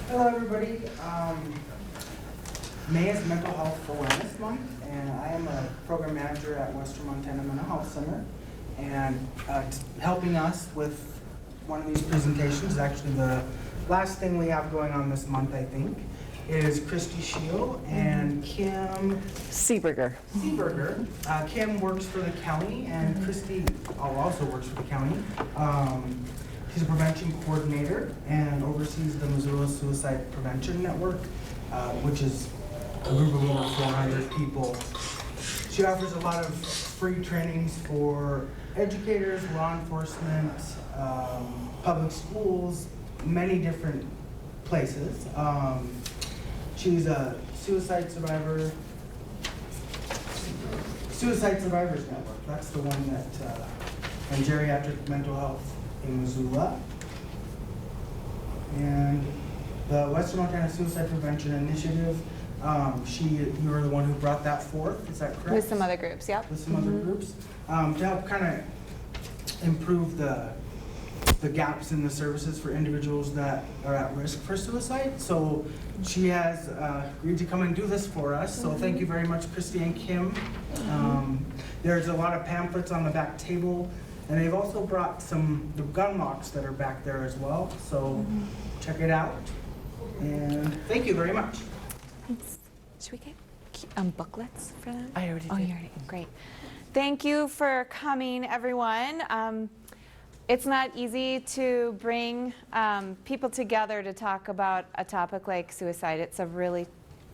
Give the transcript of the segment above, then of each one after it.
Hello everybody. May is Mental Health Awareness Month, and I am a program manager at Western Montana Mental Health Center. And helping us with one of these presentations, actually the last thing we have going on this month, I think, is Christy Shield and Kim Seeberger. Kim works for the county, and Christy also works for the county. She's a prevention coordinator and oversees the Missoula Suicide Prevention Network, which is a group of over 400 people. She offers a lot of free trainings for educators, law enforcement, public schools, many different places. She's a Suicide Survivors Network. That's the one that, and geriatric mental health in Missoula. And the Western Montana Suicide Prevention Initiative, you were the one who brought that forth, is that correct? With some other groups, yep. With some other groups, to help kind of improve the gaps in the services for individuals that are at risk for suicide. So she has agreed to come and do this for us. So thank you very much, Christy and Kim. There's a lot of pamphlets on the back table, and they've also brought the gun locks that are back there as well. So check it out. And thank you very much. Thanks. Should we get booklets for them? I already Oh, did. you already did. Great. Thank you for coming, everyone. It's not easy to bring people together to talk about a topic like suicide. It's a really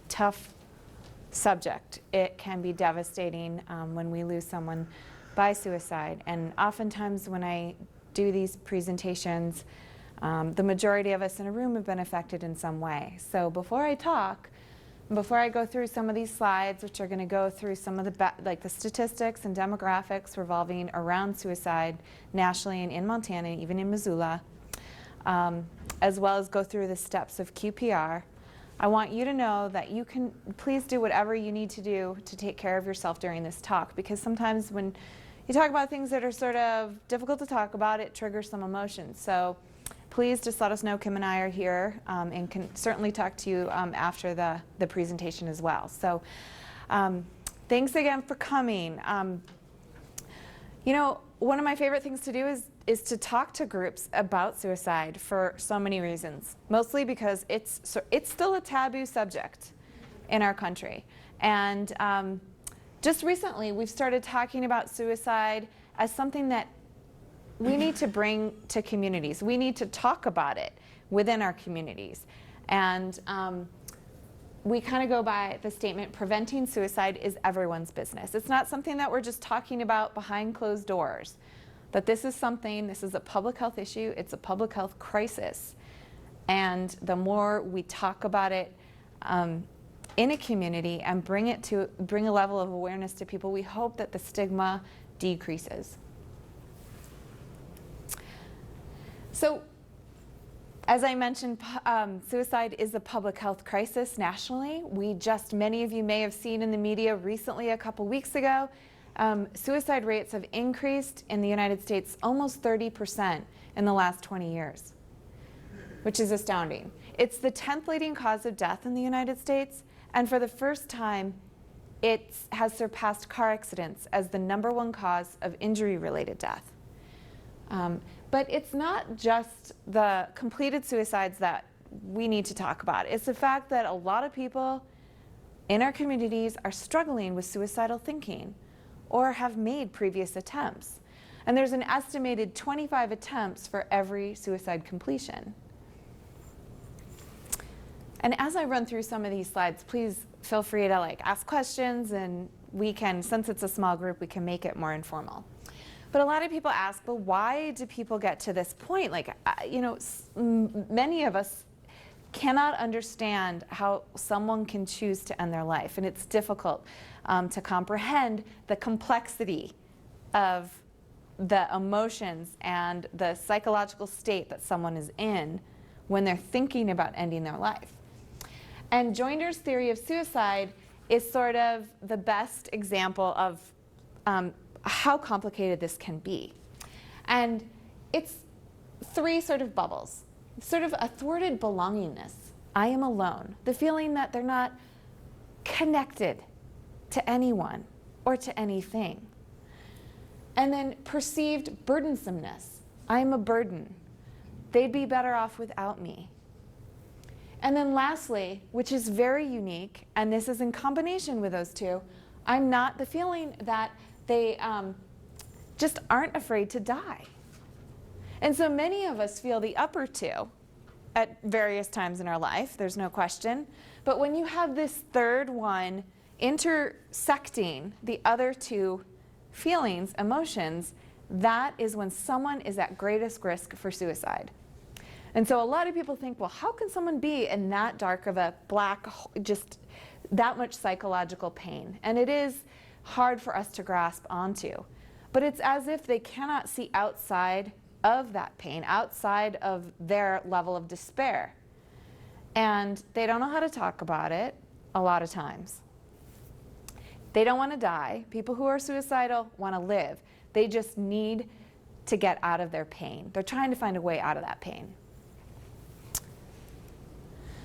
tough subject. It can be devastating when we lose someone by suicide. And oftentimes when I do these presentations, the majority of us in a room have been affected in some way. So before I go through some of these slides, which are going to go through some of the statistics and demographics revolving around suicide nationally and in Montana, even in Missoula, as well as go through the steps of QPR, I want you to know that you can please do whatever you need to do to take care of yourself during this talk, because sometimes when you talk about things that are sort of difficult to talk about, it triggers some emotions. So please just let us know. Kim and I are here and can certainly talk to you after the presentation as well. So thanks again for coming. You know, one of my favorite things to do is to talk to groups about suicide for so many reasons. Mostly because it's still a taboo subject in our country. And just recently we've started talking about suicide as something that we need to bring to communities. We need to talk about it within our communities. And we kind of go by the statement, preventing suicide is everyone's business. It's not something that we're just talking about behind closed doors. But this is a public health issue, it's a public health crisis. And the more we talk about it in a community and bring a level of awareness to people, we hope that the stigma decreases. So, as I mentioned, suicide is a public health crisis nationally. Many of you may have seen in the media recently, a couple weeks ago, suicide rates have increased in the United States almost 30% in the last 20 years, which is astounding. It's the 10th leading cause of death in the United States, and for the first time, it has surpassed car accidents as the #1 cause of injury-related death. But it's not just the completed suicides that we need to talk about. It's the fact that a lot of people in our communities are struggling with suicidal thinking or have made previous attempts. And there's an estimated 25 attempts for every suicide completion. And as I run through some of these slides, please feel free to ask questions, and we can, since it's a small group, we can make it more informal. But a lot of people ask, well, why do people get to this point? Many of us cannot understand how someone can choose to end their life, and it's difficult to comprehend the complexity of the emotions and the psychological state that someone is in when they're thinking about ending their life. And Joinder's theory of suicide is sort of the best example of how complicated this can be. And it's three sort of bubbles. Sort of a thwarted belongingness. I am alone. The feeling that they're not connected to anyone or to anything. And then perceived burdensomeness. I am a burden. They'd be better off without me. And then lastly, which is very unique, and this is in combination with those two, I'm not the feeling that they just aren't afraid to die. And so many of us feel the upper two at various times in our life, there's no question. But when you have this third one intersecting the other two feelings, emotions, that is when someone is at greatest risk for suicide. And so a lot of people think, well, how can someone be in that dark of a black, just that much psychological pain? And it is hard for us to grasp onto. But it's as if they cannot see outside of that pain, outside of their level of despair. And they don't know how to talk about it a lot of times. They don't want to die. People who are suicidal want to live. They just need to get out of their pain. They're trying to find a way out of that pain.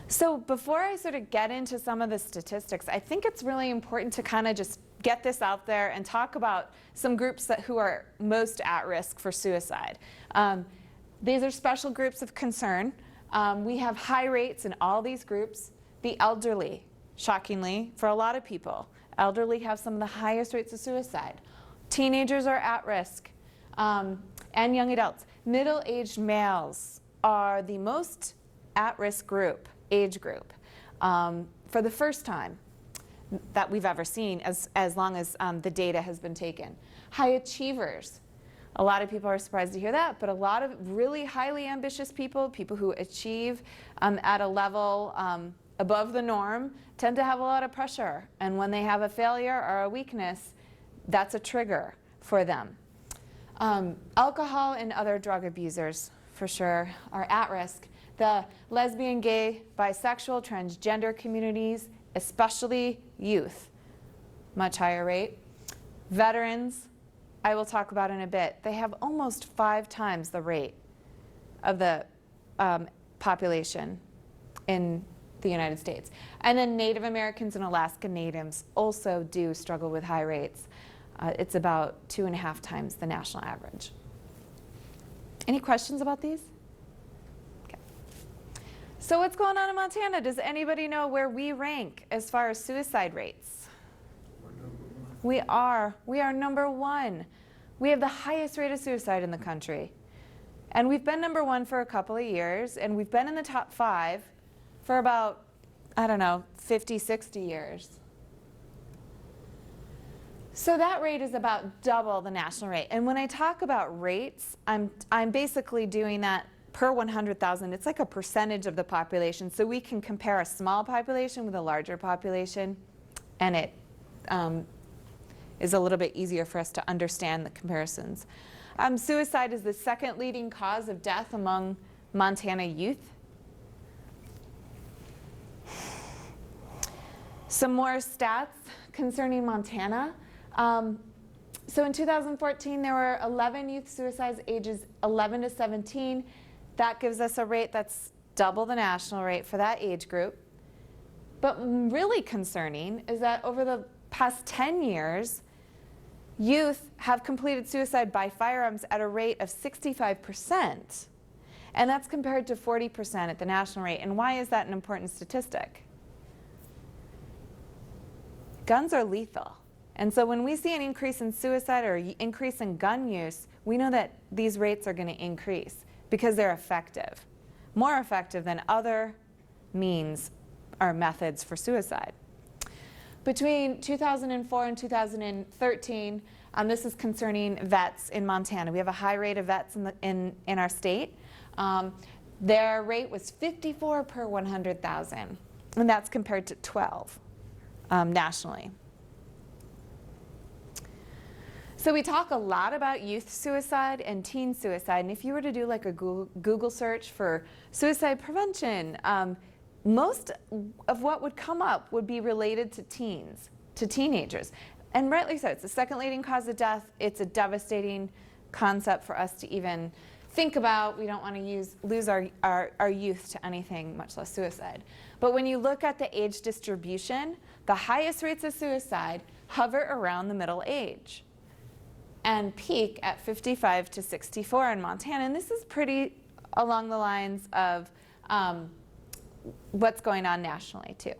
So before I sort of get into some of the statistics, I think it's really important to kind of just get this out there and talk about some groups who are most at risk for suicide. These are special groups of concern. We have high rates in all these groups. The elderly, shockingly, for a lot of people, elderly have some of the highest rates of suicide. Teenagers are at risk, and young adults. Middle-aged males are the most at-risk age group, for the first time that we've ever seen as long as the data has been taken. High achievers. A lot of people are surprised to hear that, but a lot of really highly ambitious people who achieve at a level above the norm, tend to have a lot of pressure. And when they have a failure or a weakness, that's a trigger for them. Alcohol and other drug abusers, for sure, are at risk. The lesbian, gay, bisexual, transgender communities, especially youth, much higher rate. Veterans, I will talk about in a bit. They have almost 5 times the rate of the population in the United States. And then Native Americans and Alaska Natives also do struggle with high rates. It's about 2.5 times the national average. Any questions about these? Okay. So what's going on in Montana? Does anybody know where we rank as far as suicide rates? We are number 1. We have the highest rate of suicide in the country. And we've been number 1 for a couple of years, and we've been in the top 5 for about, 50, 60 years. So that rate is about double the national rate. And when I talk about rates, I'm basically doing that per 100,000. It's like a percentage of the population. So we can compare a small population with a larger population, and it is a little bit easier for us to understand the comparisons. Suicide is the second leading cause of death among Montana youth. Some more stats concerning Montana. So in 2014, there were 11 youth suicides ages 11 to 17. That gives us a rate that's double the national rate for that age group. But really concerning is that over the past 10 years, youth have completed suicide by firearms at a rate of 65%. And that's compared to 40% at the national rate. And why is that an important statistic? Guns are lethal. And so when we see an increase in suicide or increase in gun use, we know that these rates are going to increase because they're effective, more effective than other means or methods for suicide. Between 2004 and 2013, this is concerning vets in Montana. We have a high rate of vets in our state. Their rate was 54 per 100,000, and that's compared to 12 nationally. So we talk a lot about youth suicide and teen suicide, and if you were to do like a Google search for suicide prevention, most of what would come up would be related to teens, to teenagers. And rightly so, it's the second leading cause of death. It's a devastating concept for us to even think about. We don't want to lose our youth to anything, much less suicide. But when you look at the age distribution, the highest rates of suicide hover around the middle age and peak at 55 to 64 in Montana. And this is pretty along the lines of what's going on nationally too.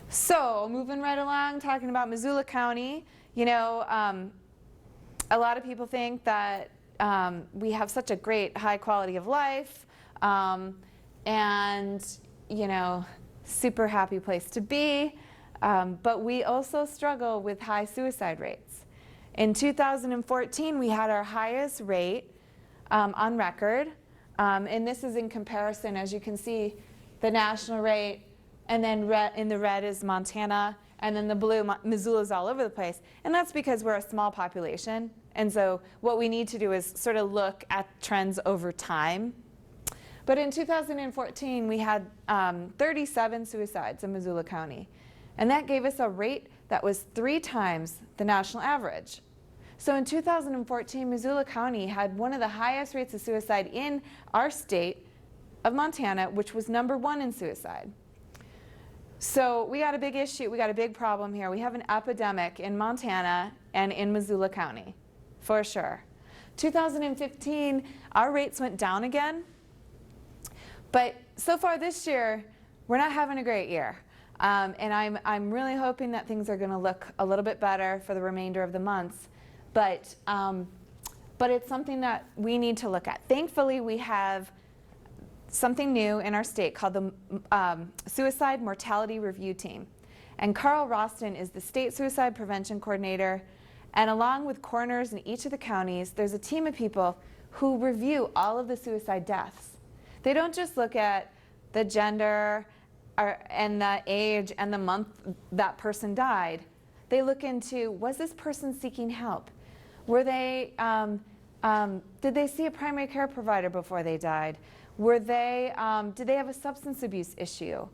So moving right along, talking about Missoula County, you know, a lot of people think that we have such a great high quality of life and, you know, super happy place to be, but we also struggle with high suicide rates. In 2014, we had our highest rate on record, and this is in comparison, as you can see, the national rate, and then in the red is Montana, and then the blue, Missoula's all over the place. And that's because we're a small population, and so what we need to do is sort of look at trends over time. But in 2014, we had 37 suicides in Missoula County, and that gave us a rate that was 3 times the national average. So in 2014, Missoula County had one of the highest rates of suicide in our state of Montana, which was #1 in suicide. So we got a big issue, we got a big problem here. We have an epidemic in Montana and in Missoula County, for sure. 2015, our rates went down again, but so far this year, we're not having a great year. And I'm really hoping that things are gonna look a little bit better for the remainder of the months. But it's something that we need to look at. Thankfully, we have something new in our state called the Suicide Mortality Review Team. And Carl Roston is the State Suicide Prevention Coordinator. And along with coroners in each of the counties, there's a team of people who review all of the suicide deaths. They don't just look at the gender and the age and the month that person died. They look into, was this person seeking help? Were they, did they see a primary care provider before they died? Did they have a substance abuse issue?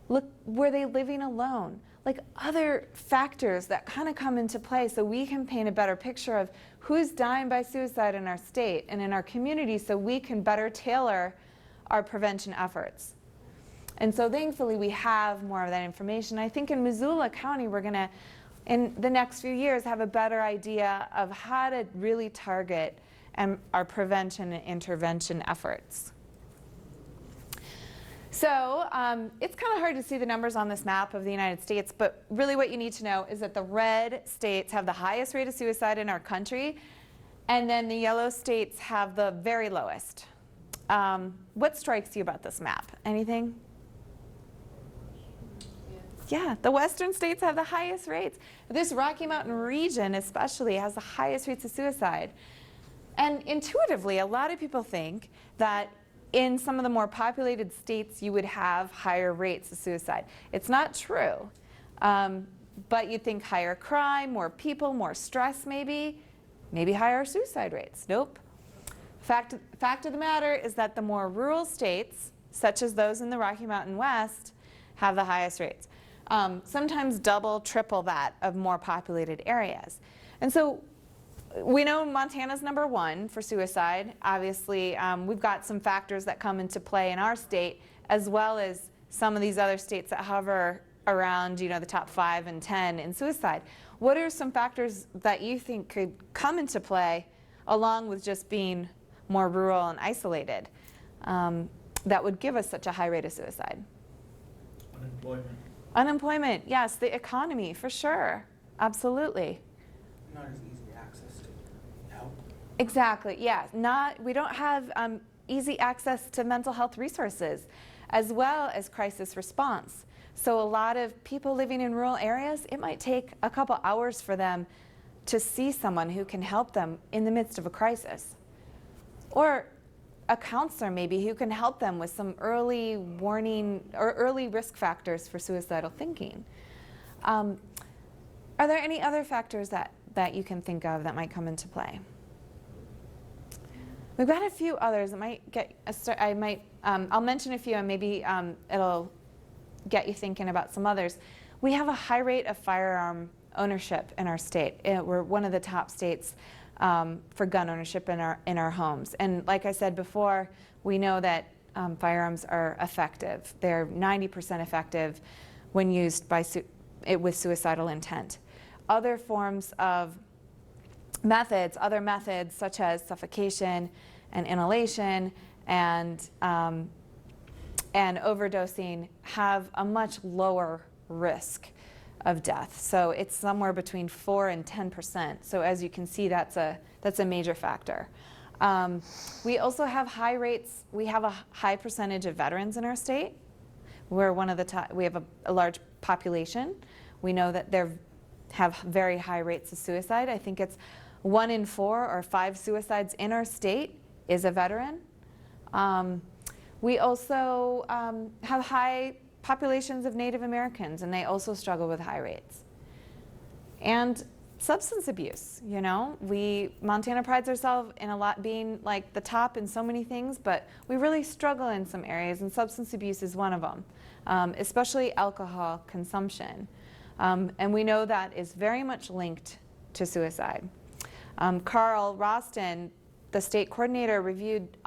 Were they living alone? Like other factors that kind of come into play so we can paint a better picture of who's dying by suicide in our state and in our community so we can better tailor our prevention efforts. And so thankfully we have more of that information. I think in Missoula County we're going to, in the next few years, have a better idea of how to really target our prevention and intervention efforts. So it's kind of hard to see the numbers on this map of the United States, but really what you need to know is that the red states have the highest rate of suicide in our country, and then the yellow states have the very lowest. What strikes you about this map? Anything? Yeah, the western states have the highest rates. This Rocky Mountain region especially has the highest rates of suicide. And intuitively, a lot of people think that in some of the more populated states, you would have higher rates of suicide. It's not true, but you'd think higher crime, more people, more stress maybe higher suicide rates. Nope. Fact of the matter is that the more rural states, such as those in the Rocky Mountain West, have the highest rates. Sometimes double, triple that of more populated areas. And so we know Montana's #1 for suicide. Obviously, we've got some factors that come into play in our state, as well as some of these other states that hover around, you know, the top 5 and 10 in suicide. What are some factors that you think could come into play, along with just being more rural and isolated, that would give us such a high rate of suicide? Unemployment. Unemployment, yes, the economy, for sure, absolutely. Not as easy access to help. Exactly, yeah. We don't have easy access to mental health resources, as well as crisis response. So a lot of people living in rural areas, it might take a couple hours for them to see someone who can help them in the midst of a crisis. Or a counselor maybe who can help them with some early warning or early risk factors for suicidal thinking. Are there any other factors that you can think of that might come into play? We've got a few others that might get, I'll mention a few and maybe it'll get you thinking about some others. We have a high rate of firearm ownership in our state. We're one of the top states for gun ownership in our homes. And like I said before, we know that firearms are effective. They're 90% effective when used with suicidal intent. Other forms of other methods such as suffocation and inhalation and overdosing have a much lower risk of death. So it's somewhere between 4 and 10%. So as you can see, that's a major factor. We also have high rates. We have a high percentage of veterans in our state. We're one of the top. We have a large population. We know that they have very high rates of suicide. I think it's 1 in 4 or 5 suicides in our state is a veteran. We also have high populations of Native Americans, and they also struggle with high rates. And substance abuse, you know, Montana prides ourselves in being like the top in so many things, but we really struggle in some areas, and substance abuse is one of them, especially alcohol consumption. And we know that is very much linked to suicide. Carl Roston, the state coordinator, reviewed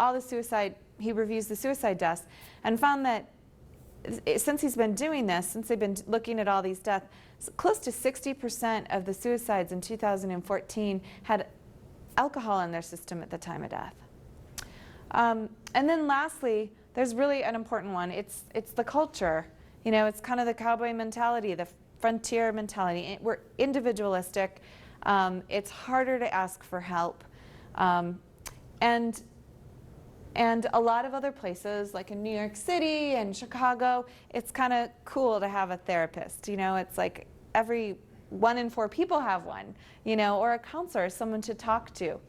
he reviews the suicide deaths and found that since he's been doing this, since they've been looking at all these deaths, close to 60% of the suicides in 2014 had alcohol in their system at the time of death. And then lastly, there's really an important one. It's the culture. You know, it's kind of the cowboy mentality, the frontier mentality. We're individualistic. It's harder to ask for help. And a lot of other places, like in New York City and Chicago, it's kind of cool to have a therapist. You know, it's like every 1 in 4 people have one, you know, or a counselor, someone to talk to.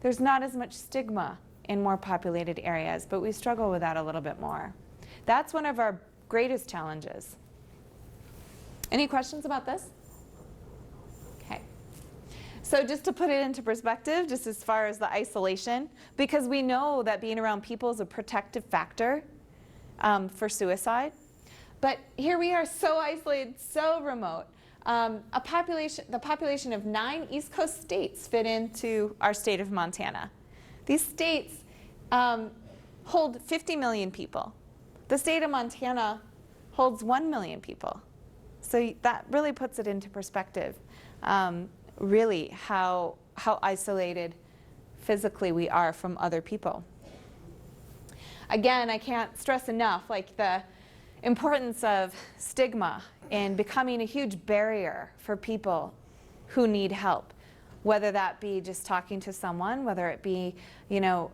There's not as much stigma in more populated areas, but we struggle with that a little bit more. That's one of our greatest challenges. Any questions about this? Okay. So just to put it into perspective, just as far as the isolation, because we know that being around people is a protective factor for suicide. But here we are so isolated, so remote. The population of 9 East Coast states fit into our state of Montana. These states hold 50 million people. The state of Montana holds 1 million people. So that really puts it into perspective, really how isolated physically we are from other people. Again, I can't stress enough like the importance of stigma in becoming a huge barrier for people who need help, whether that be just talking to someone, whether it be, you know,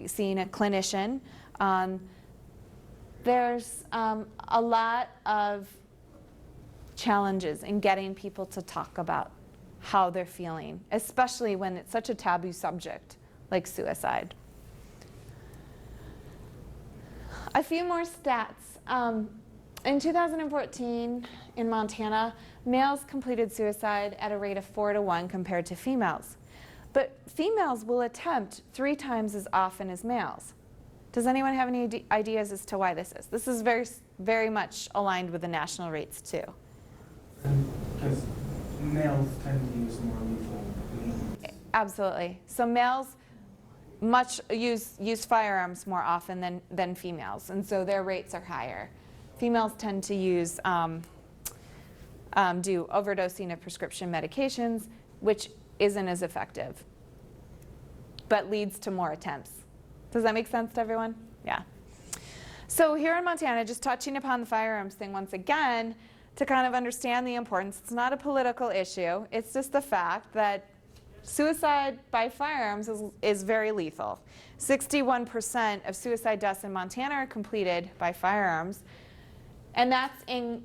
seeing a clinician. There's a lot of challenges in getting people to talk about how they're feeling, especially when it's such a taboo subject like suicide. A few more stats. In 2014 in Montana, males completed suicide at a rate of 4 to 1 compared to females. But females will attempt 3 times as often as males. Does anyone have any ideas as to why this is? This is very, very much aligned with the national rates too. Because males tend to use more lethal means. Absolutely. So males use firearms more often than females, and so their rates are higher. Females tend to use do overdosing of prescription medications, which isn't as effective, but leads to more attempts. Does that make sense to everyone? Yeah. So here in Montana, just touching upon the firearms thing once again, to kind of understand the importance, it's not a political issue. It's just the fact that suicide by firearms is very lethal. 61% of suicide deaths in Montana are completed by firearms, and that's in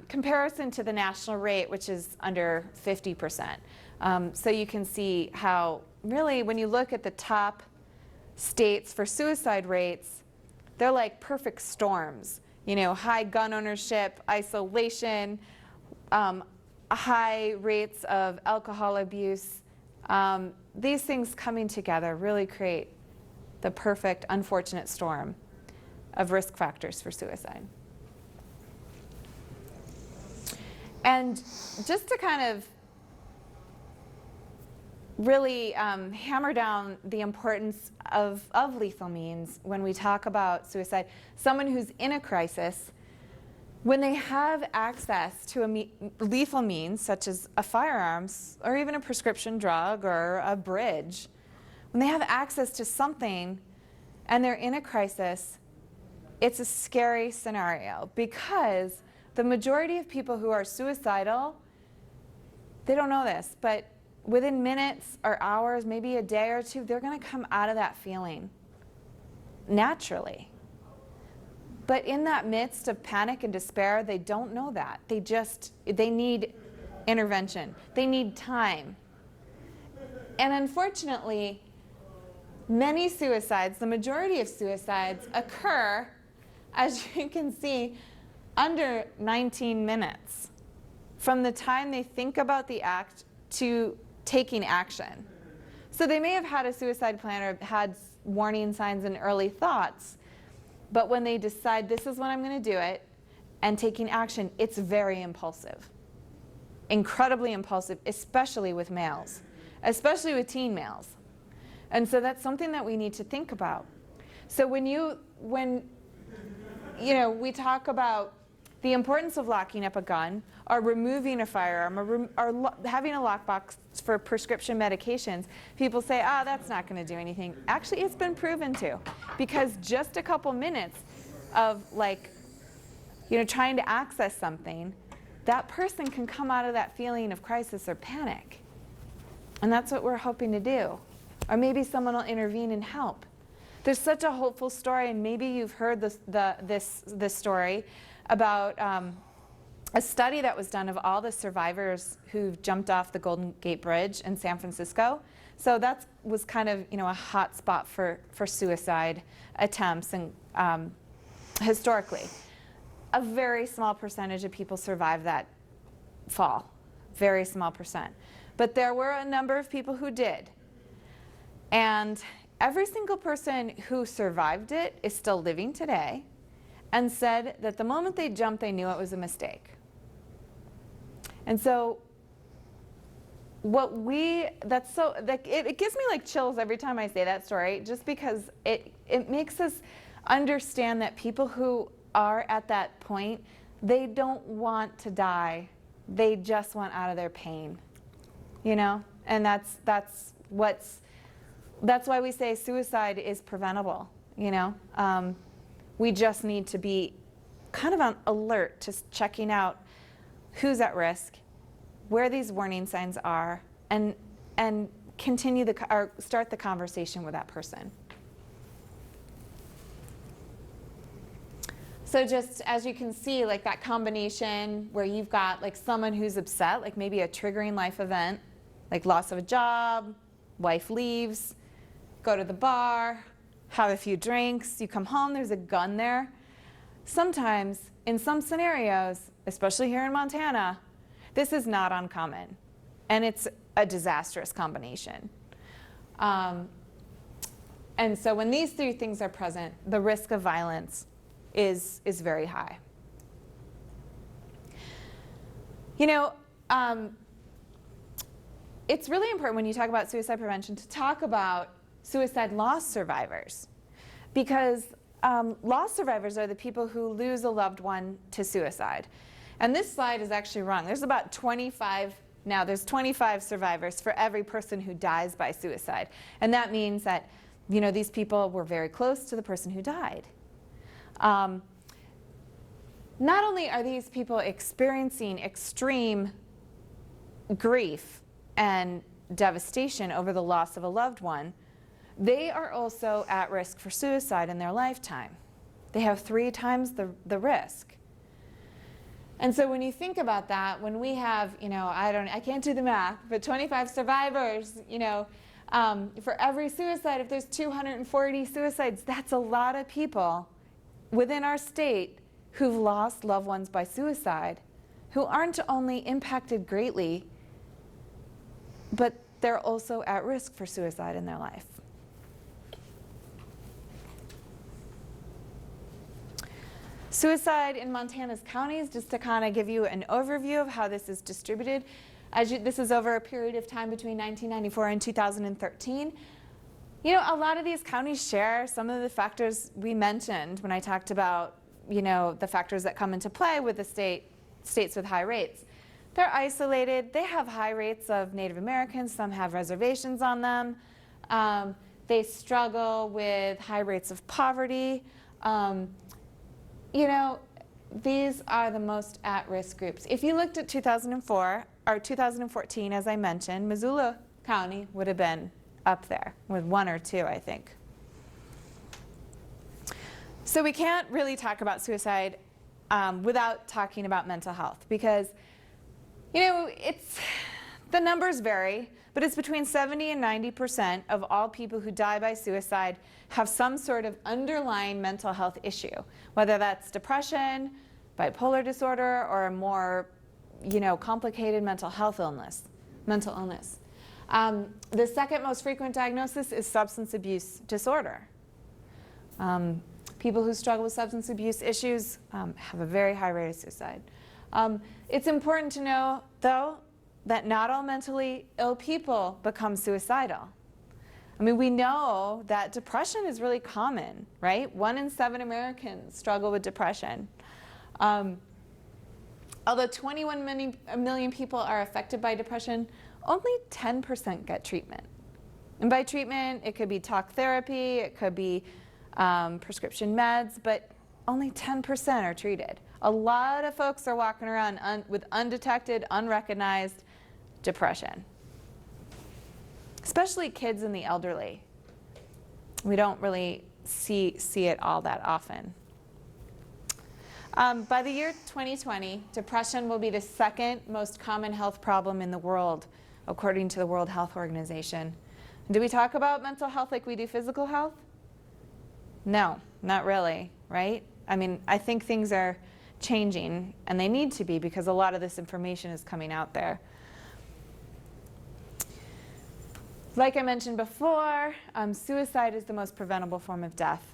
comparison to the national rate, which is under 50%. So you can see how really when you look at the top states for suicide rates, they're like perfect storms. You know, high gun ownership, isolation, high rates of alcohol abuse. These things coming together really create the perfect, unfortunate storm of risk factors for suicide. And just to kind of really hammer down the importance of lethal means when we talk about suicide, someone who's in a crisis, when they have access to a lethal means, such as a firearms or even a prescription drug or a bridge, when they have access to something and they're in a crisis, it's a scary scenario because the majority of people who are suicidal, they don't know this, but within minutes or hours, maybe a day or two, they're going to come out of that feeling naturally. But in that midst of panic and despair, they don't know that. They need intervention. They need time. And unfortunately, many suicides, the majority of suicides, occur, as you can see, under 19 minutes from the time they think about the act to taking action. So they may have had a suicide plan or had warning signs and early thoughts, but when they decide this is when I'm going to do it and taking action, it's very impulsive. Incredibly impulsive, especially with males, especially with teen males. And so that's something that we need to think about. So when we talk about the importance of locking up a gun or removing a firearm or having a lockbox for prescription medications, people say, that's not going to do anything. Actually, it's been proven to, because just a couple minutes of trying to access something, that person can come out of that feeling of crisis or panic. And that's what we're hoping to do. Or maybe someone will intervene and help. There's such a hopeful story, and maybe you've heard this story about a study that was done of all the survivors who jumped off the Golden Gate Bridge in San Francisco. So that was kind of a hot spot for suicide attempts, and historically. A very small percentage of people survived that fall, very small percent. But there were a number of people who did. And every single person who survived it is still living today and said that the moment they jumped, they knew it was a mistake. And so it gives me chills every time I say that story, just because it makes us understand that people who are at that point, they don't want to die. They just want out of their pain, and that's why we say suicide is preventable, We just need to be kind of on alert to checking out who's at risk, where these warning signs are, and continue or start the conversation with that person. So just as you can see, that combination where you've got someone who's upset, maybe a triggering life event, like loss of a job, wife leaves, go to the bar, have a few drinks, you come home, there's a gun there. Sometimes, in some scenarios, especially here in Montana, this is not uncommon, and it's a disastrous combination. And so when these three things are present, the risk of violence is very high. It's really important when you talk about suicide prevention to talk about suicide loss survivors, because loss survivors are the people who lose a loved one to suicide. And this slide is actually wrong. There's about 25 now. There's 25 survivors for every person who dies by suicide. And that means that these people were very close to the person who died. Not only are these people experiencing extreme grief and devastation over the loss of a loved one, they are also at risk for suicide in their lifetime. They have 3 times the risk. And so when you think about that, when we have, I can't do the math, but 25 survivors, for every suicide, if there's 240 suicides, that's a lot of people within our state who've lost loved ones by suicide, who aren't only impacted greatly, but they're also at risk for suicide in their life. Suicide in Montana's counties, just to kind of give you an overview of how this is distributed. This is over a period of time between 1994 and 2013. You know, a lot of these counties share some of the factors we mentioned when I talked about, you know, the factors that come into play with the states with high rates. They're isolated. They have high rates of Native Americans. Some have reservations on them. They struggle with high rates of poverty. You know, these are the most at-risk groups. If you looked at 2004 or 2014, as I mentioned, Missoula County would have been up there with 1 or 2, I think. So we can't really talk about suicide without talking about mental health, because, you know, the numbers vary, but it's between 70 and 90% of all people who die by suicide have some sort of underlying mental health issue, whether that's depression, bipolar disorder, or a more, you know, complicated mental illness. The second most frequent diagnosis is substance abuse disorder. People who struggle with substance abuse issues have a very high rate of suicide. It's important to know, though, that not all mentally ill people become suicidal. I mean, we know that depression is really common, right? 1 in 7 Americans struggle with depression. Although 21 million people are affected by depression, only 10% get treatment. And by treatment, it could be talk therapy, it could be prescription meds, but only 10% are treated. A lot of folks are walking around with undetected, unrecognized depression, especially kids and the elderly. We don't really see it all that often. By the year 2020, depression will be the second most common health problem in the world, according to the World Health Organization. Do we talk about mental health like we do physical health? No, not really, right? I mean, I think things are changing, and they need to be, because a lot of this information is coming out there. Like I mentioned before, suicide is the most preventable form of death.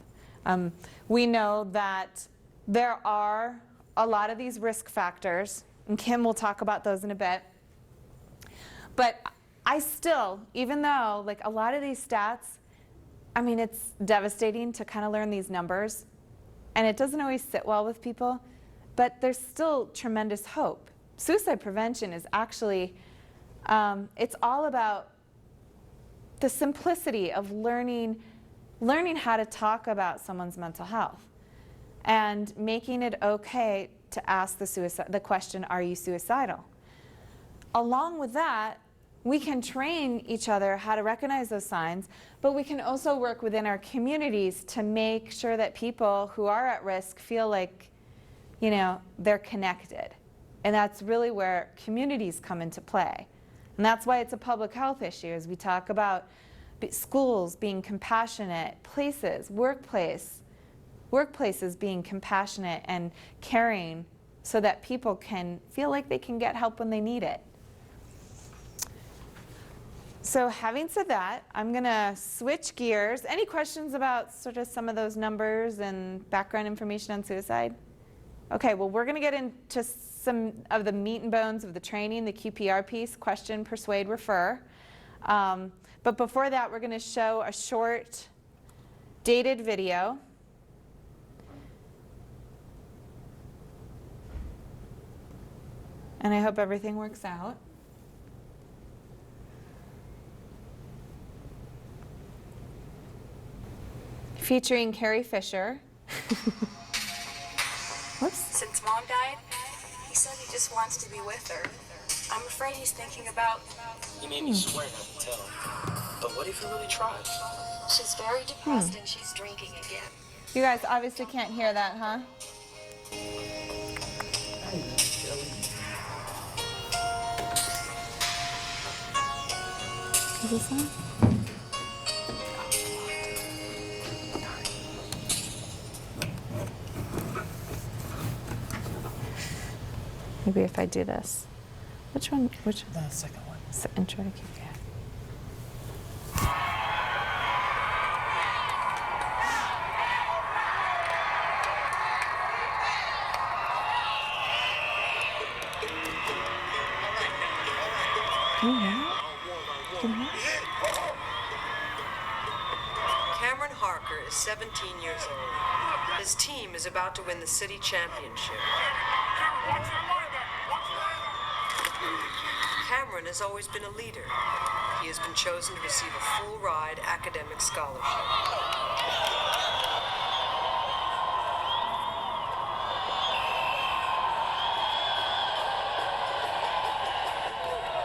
We know that there are a lot of these risk factors, and Kim will talk about those in a bit. But I still, even though like a lot of these stats, I mean, it's devastating to kind of learn these numbers, and it doesn't always sit well with people, but there's still tremendous hope. Suicide prevention is actually, it's all about the simplicity of learning how to talk about someone's mental health and making it okay to ask the question, are you suicidal? Along with that, we can train each other how to recognize those signs, but we can also work within our communities to make sure that people who are at risk feel like, you know, they're connected. And that's really where communities come into play. And that's why it's a public health issue, as we talk about schools being compassionate, workplaces being compassionate and caring so that people can feel like they can get help when they need it. So having said that, I'm going to switch gears. Any questions about sort of some of those numbers and background information on suicide? Okay, well, we're going to get into some of the meat and bones of the training, the QPR piece, question, persuade, refer. But before that, we're going to show a short dated video. And I hope everything works out. Featuring Carrie Fisher. Whoops. Since Mom died, he said he just wants to be with her. I'm afraid he's thinking about... He made me swear not to tell him. But what if he really tried? She's very depressed and she's drinking again. You guys obviously can't hear that, huh? Is this on? Maybe if I do this. Which one? Which? The second one. It's the intro to keep it. Cameron Harker is 17 years old. His team is about to win the city championship. Cameron has always been a leader. He has been chosen to receive a full-ride academic scholarship.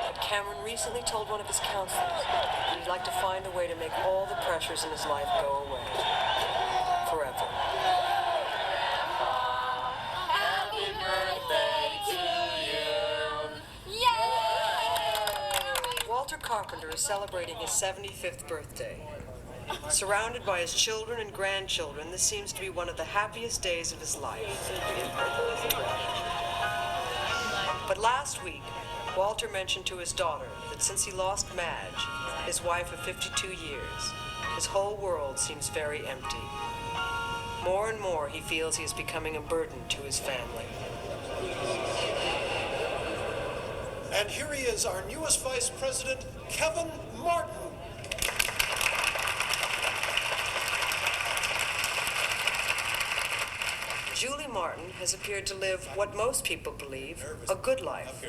But Cameron recently told one of his counselors that he'd like to find a way to make all the pressures in his life go away. Forever. Walter Carpenter is celebrating his 75th birthday. Surrounded by his children and grandchildren, this seems to be one of the happiest days of his life. But last week, Walter mentioned to his daughter that since he lost Madge, his wife of 52 years, his whole world seems very empty. More and more, he feels he is becoming a burden to his family. And here he is, our newest Vice President, Kevin Martin. Julie Martin has appeared to live what most people believe a good life.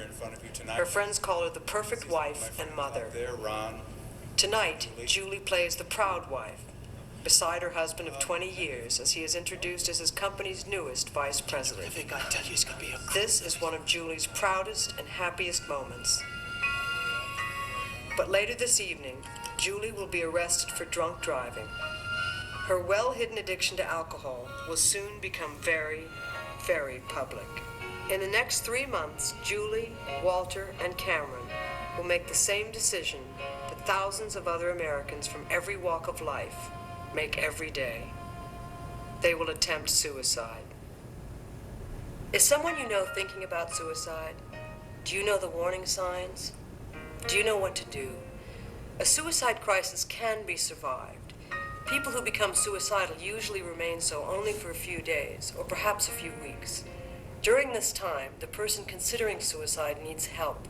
Her friends call her the perfect wife and mother. Tonight, Julie plays the proud wife, beside her husband of 20 years, as he is introduced as his company's newest vice president. This is one of Julie's proudest and happiest moments. But later this evening, Julie will be arrested for drunk driving. Her well-hidden addiction to alcohol will soon become very, very public. In the next 3 months, Julie, Walter, and Cameron will make the same decision that thousands of other Americans from every walk of life make every day. They will attempt suicide. Is someone you know thinking about suicide? Do you know the warning signs? Do you know what to do? A suicide crisis can be survived. People who become suicidal usually remain so only for a few days, or perhaps a few weeks. During this time, the person considering suicide needs help.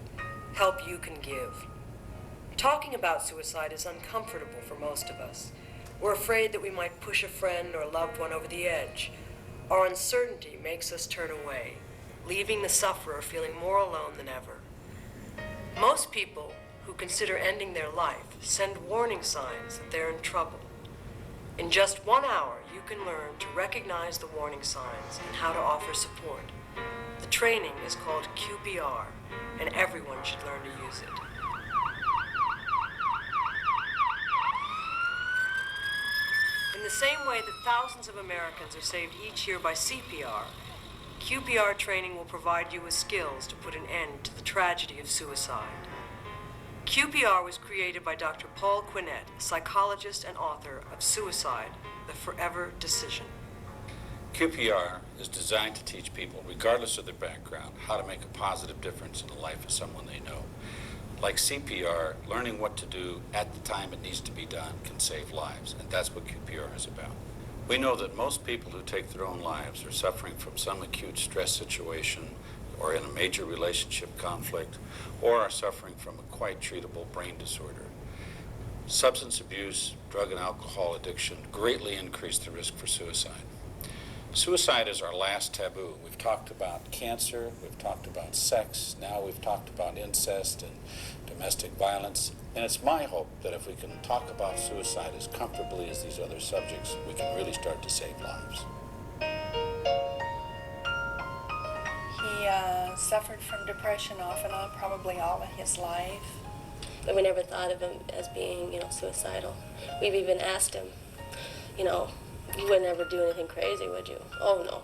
Help you can give. Talking about suicide is uncomfortable for most of us. We're afraid that we might push a friend or a loved one over the edge. Our uncertainty makes us turn away, leaving the sufferer feeling more alone than ever. Most people who consider ending their life send warning signs that they're in trouble. In just 1 hour, you can learn to recognize the warning signs and how to offer support. The training is called QPR, and everyone should learn to use it. In the same way that thousands of Americans are saved each year by CPR, QPR training will provide you with skills to put an end to the tragedy of suicide. QPR was created by Dr. Paul Quinnett, a psychologist and author of Suicide, The Forever Decision. QPR is designed to teach people, regardless of their background, how to make a positive difference in the life of someone they know. Like CPR, learning what to do at the time it needs to be done can save lives, and that's what QPR is about. We know that most people who take their own lives are suffering from some acute stress situation, or in a major relationship conflict, or are suffering from a quite treatable brain disorder. Substance abuse, drug and alcohol addiction greatly increase the risk for suicide. Suicide is our last taboo. We've talked about cancer, we've talked about sex, now we've talked about incest and domestic violence. And it's my hope that if we can talk about suicide as comfortably as these other subjects, we can really start to save lives. He suffered from depression off and on probably all of his life. But we never thought of him as being, suicidal. We've even asked him, you would never do anything crazy, would you? Oh, no.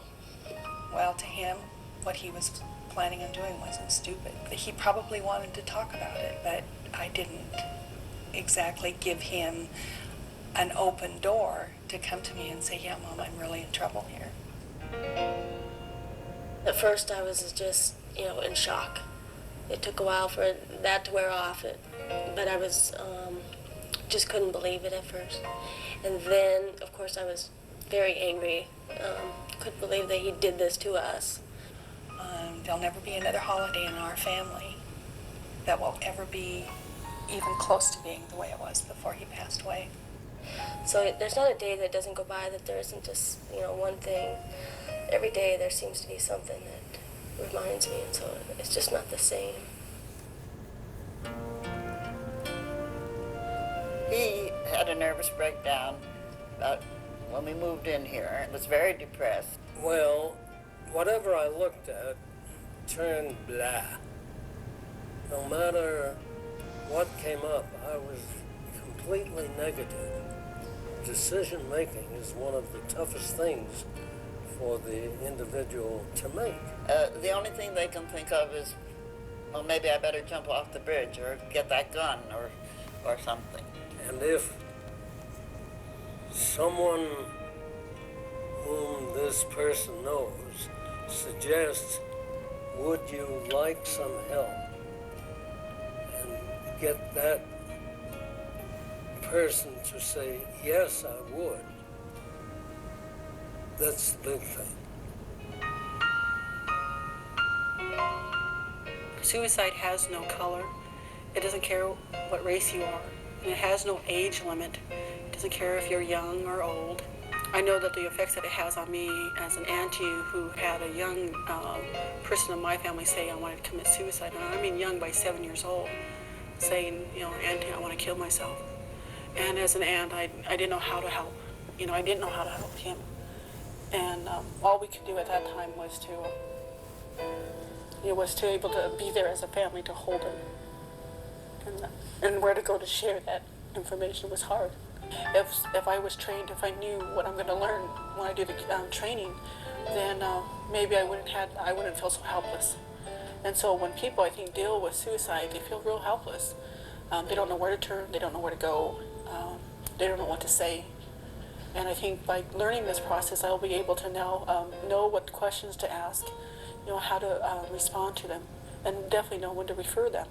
Well, to him, what he was planning on doing wasn't stupid. He probably wanted to talk about it, but I didn't exactly give him an open door to come to me and say, yeah, Mom, I'm really in trouble here. At first, I was just, in shock. It took a while for that to wear off, but I was, just couldn't believe it at first. And then, of course, I was very angry. Couldn't believe that he did this to us. There'll never be another holiday in our family that will ever be even close to being the way it was before he passed away. So there's not a day that doesn't go by that there isn't just, one thing. Every day there seems to be something that reminds me, and so it's just not the same. He had a nervous breakdown about when we moved in here and was very depressed. Well, whatever I looked at turned blah. No matter what came up, I was completely negative. Decision making is one of the toughest things for the individual to make. The only thing they can think of is, well, maybe I better jump off the bridge or get that gun or something. And if someone whom this person knows suggests, would you like some help? And get that person to say, yes, I would. That's the big thing. Suicide has no color. It doesn't care what race you are. And it has no age limit. It doesn't care if you're young or old. I know that the effects that it has on me as an auntie who had a young person in my family say I wanted to commit suicide, and I mean young by 7 years old, saying, Auntie, I want to kill myself. And as an aunt, I didn't know how to help. I didn't know how to help him. And all we could do at that time was to able to be there as a family to hold him. And where to go to share that information was hard. If I was trained, if I knew what I'm going to learn when I do the training, then maybe I wouldn't feel so helpless. And so when people, I think, deal with suicide, they feel real helpless. They don't know where to turn, they don't know where to go, they don't know what to say. And I think by learning this process, I'll be able to now know what questions to ask, how to respond to them, and definitely know when to refer them.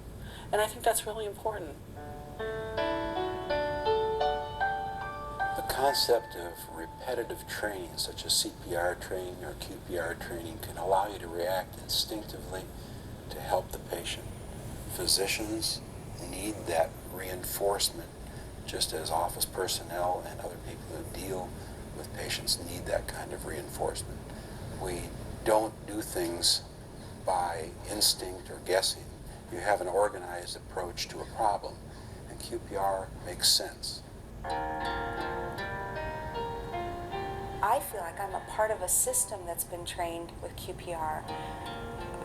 And I think that's really important. The concept of repetitive training, such as CPR training or QPR training, can allow you to react instinctively to help the patient. Physicians need that reinforcement, just as office personnel and other people who deal with patients need that kind of reinforcement. We don't do things by instinct or guessing. You have an organized approach to a problem, and QPR makes sense. I feel like I'm a part of a system that's been trained with QPR.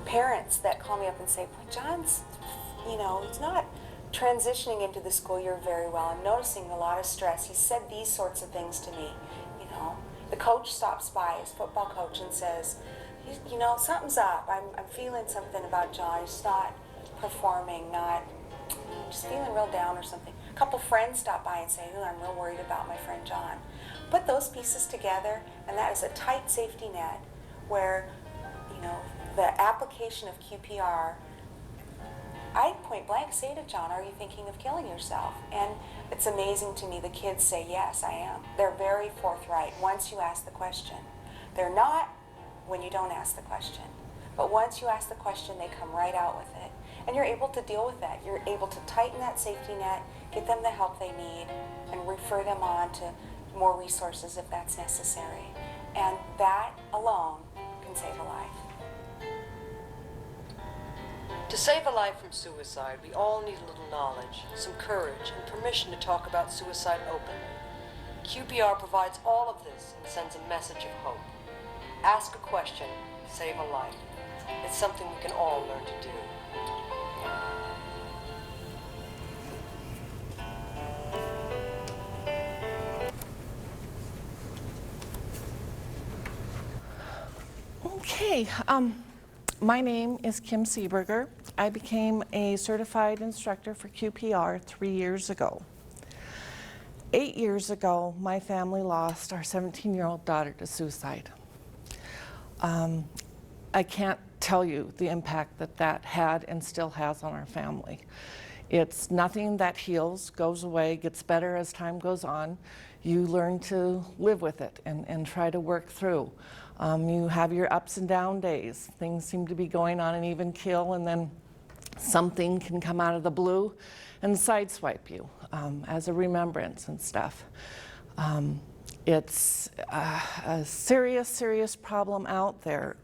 Parents that call me up and say, well, John's, he's not transitioning into the school year very well. I'm noticing a lot of stress. He said these sorts of things to me, The coach stops by, his football coach, and says, something's up. I'm feeling something about John. He's not performing, just feeling real down or something. A couple friends stop by and say, I'm real worried about my friend John. Put those pieces together, and that is a tight safety net where, the application of QPR, I point blank say to John, are you thinking of killing yourself? And it's amazing to me, the kids say, yes, I am. They're very forthright once you ask the question. They're not when you don't ask the question. But once you ask the question, they come right out with it. And you're able to deal with that. You're able to tighten that safety net, get them the help they need, and refer them on to more resources if that's necessary. And that alone can save a life. To save a life from suicide, we all need a little knowledge, some courage, and permission to talk about suicide openly. QPR provides all of this and sends a message of hope. Ask a question, save a life. It's something we can all learn to do. Okay, my name is Kim Seeberger. I became a certified instructor for QPR 3 years ago. 8 years ago, my family lost our 17-year-old daughter to suicide. I can't tell you the impact that had and still has on our family. It's nothing that heals, goes away, gets better as time goes on. You learn to live with it and try to work through. You have your ups and down days. Things seem to be going on an even keel, and then Something can come out of the blue and sideswipe you as a remembrance and stuff. It's a serious, serious problem out there.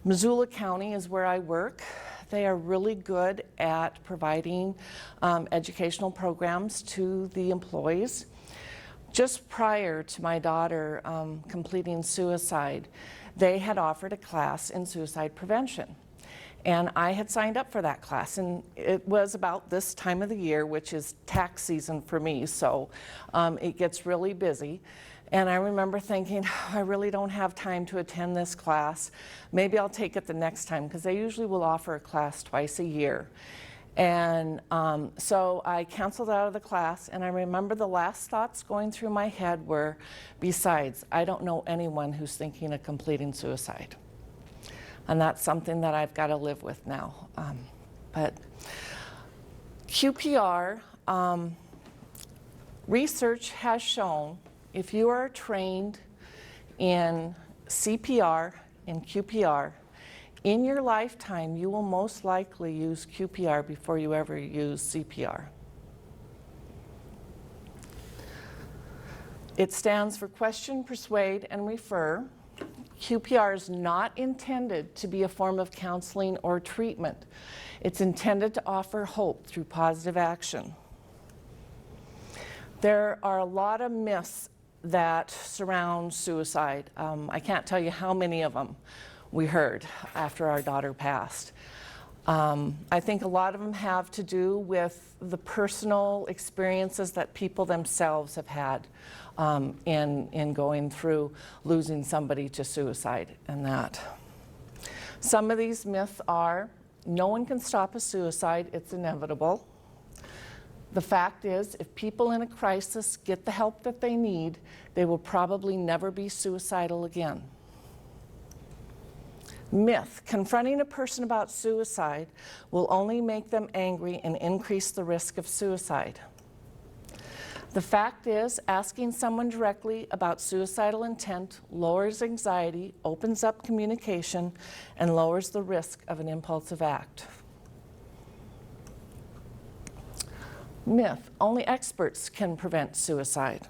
Missoula County is where I work. They are really good at providing educational programs to the employees. Just prior to my daughter completing suicide, they had offered a class in suicide prevention. And I had signed up for that class, and it was about this time of the year, which is tax season for me, so it gets really busy. And I remember thinking, I really don't have time to attend this class. Maybe I'll take it the next time, because they usually will offer a class twice a year. And so I canceled out of the class, and I remember the last thoughts going through my head were, besides, I don't know anyone who's thinking of completing suicide. And that's something that I've got to live with now. But QPR, research has shown if you are trained in CPR and QPR, in your lifetime, you will most likely use QPR before you ever use CPR. It stands for question, persuade, and refer. QPR is not intended to be a form of counseling or treatment. It's intended to offer hope through positive action. There are a lot of myths that surround suicide. I can't tell you how many of them we heard after our daughter passed. I think a lot of them have to do with the personal experiences that people themselves have had in going through losing somebody to suicide and that. Some of these myths are, no one can stop a suicide, it's inevitable. The fact is, if people in a crisis get the help that they need, they will probably never be suicidal again. Myth, confronting a person about suicide will only make them angry and increase the risk of suicide. The fact is, asking someone directly about suicidal intent lowers anxiety, opens up communication, and lowers the risk of an impulsive act. Myth, only experts can prevent suicide.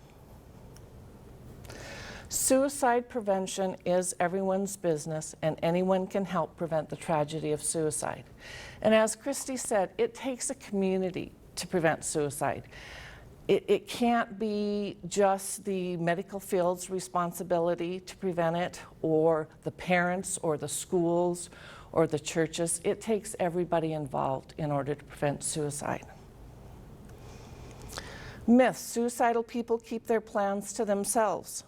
Suicide prevention is everyone's business, and anyone can help prevent the tragedy of suicide. And as Christy said, it takes a community to prevent suicide. It can't be just the medical field's responsibility to prevent it, or the parents, or the schools, or the churches. It takes everybody involved in order to prevent suicide. Myth, suicidal people keep their plans to themselves.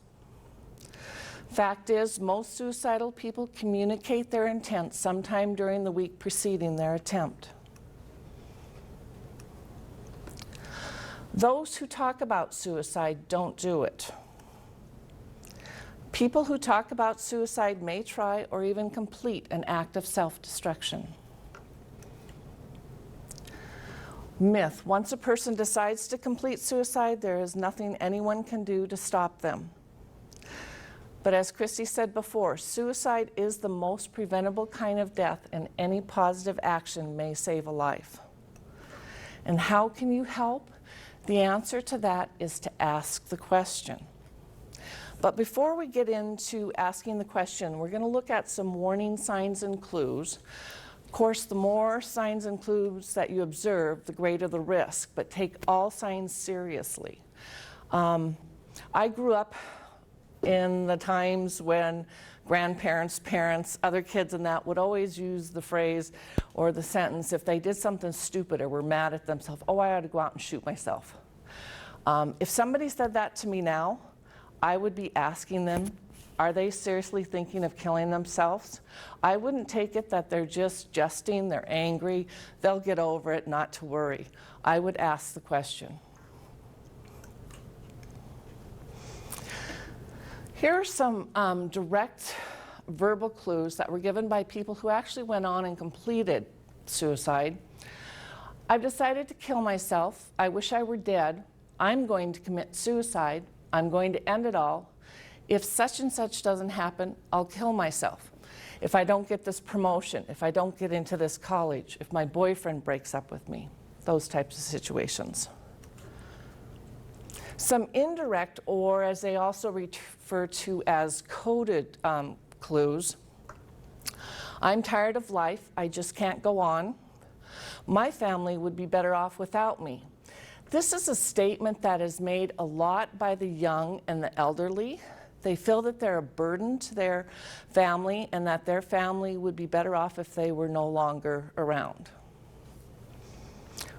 Fact is, most suicidal people communicate their intent sometime during the week preceding their attempt. Those who talk about suicide don't do it. People who talk about suicide may try or even complete an act of self-destruction. Myth, once a person decides to complete suicide, there is nothing anyone can do to stop them. But as Christy said before, suicide is the most preventable kind of death, and any positive action may save a life. And how can you help? The answer to that is to ask the question. But before we get into asking the question, we're going to look at some warning signs and clues. Of course, the more signs and clues that you observe, the greater the risk, but take all signs seriously. I grew up in the times when grandparents, parents, other kids and that would always use the phrase or the sentence, if they did something stupid or were mad at themselves, oh, I ought to go out and shoot myself. If somebody said that to me now, I would be asking them, are they seriously thinking of killing themselves? I wouldn't take it that they're just jesting, they're angry, they'll get over it, not to worry. I would ask the question. Here are some direct verbal clues that were given by people who actually went on and completed suicide. I've decided to kill myself. I wish I were dead. I'm going to commit suicide. I'm going to end it all. If such and such doesn't happen, I'll kill myself. if I don't get this promotion, if I don't get into this college, if my boyfriend breaks up with me, those types of situations. Some indirect, or as they also refer to as coded clues. I'm tired of life, I just can't go on. My family would be better off without me. This is a statement that is made a lot by the young and the elderly. They feel that they're a burden to their family and that their family would be better off if they were no longer around.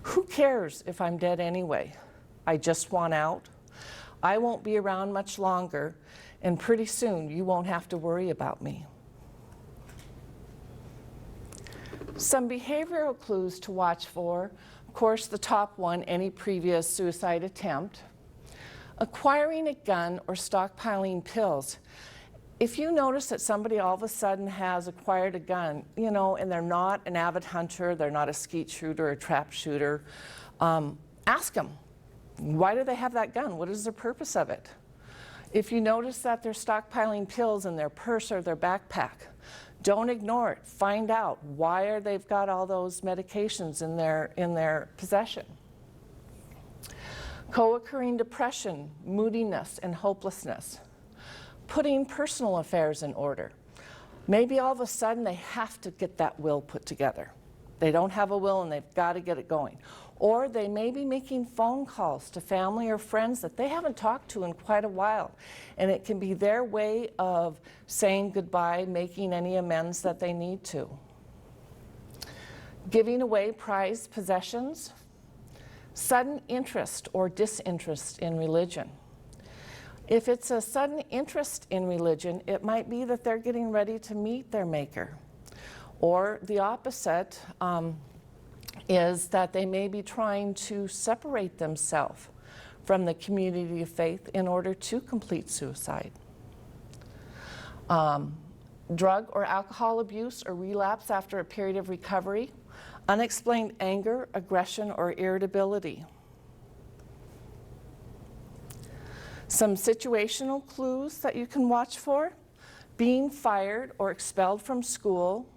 Who cares if I'm dead anyway? I just want out. I won't be around much longer, and pretty soon you won't have to worry about me. Some behavioral clues to watch for. Of course, the top one, any previous suicide attempt. Acquiring a gun or stockpiling pills. If you notice that somebody all of a sudden has acquired a gun, you know, and they're not an avid hunter, they're not a skeet shooter or a trap shooter, ask them, why do they have that gun? What is the purpose of it? If you notice that they're stockpiling pills in their purse or their backpack, don't ignore it. Find out why they've got all those medications in their possession. Co-occurring depression, moodiness, and hopelessness. Putting personal affairs in order. Maybe all of a sudden they have to get that will put together. They don't have a will and they've got to get it going. Or they may be making phone calls to family or friends that they haven't talked to in quite a while. And it can be their way of saying goodbye, making any amends that they need to. Giving away prized possessions. Sudden interest or disinterest in religion. If it's a sudden interest in religion, it might be that they're getting ready to meet their Maker. Or the opposite is that they may be trying to separate themselves from the community of faith in order to complete suicide. Drug or alcohol abuse or relapse after a period of recovery. Unexplained anger, aggression, or irritability. Some situational clues that you can watch for. Being fired or expelled from school.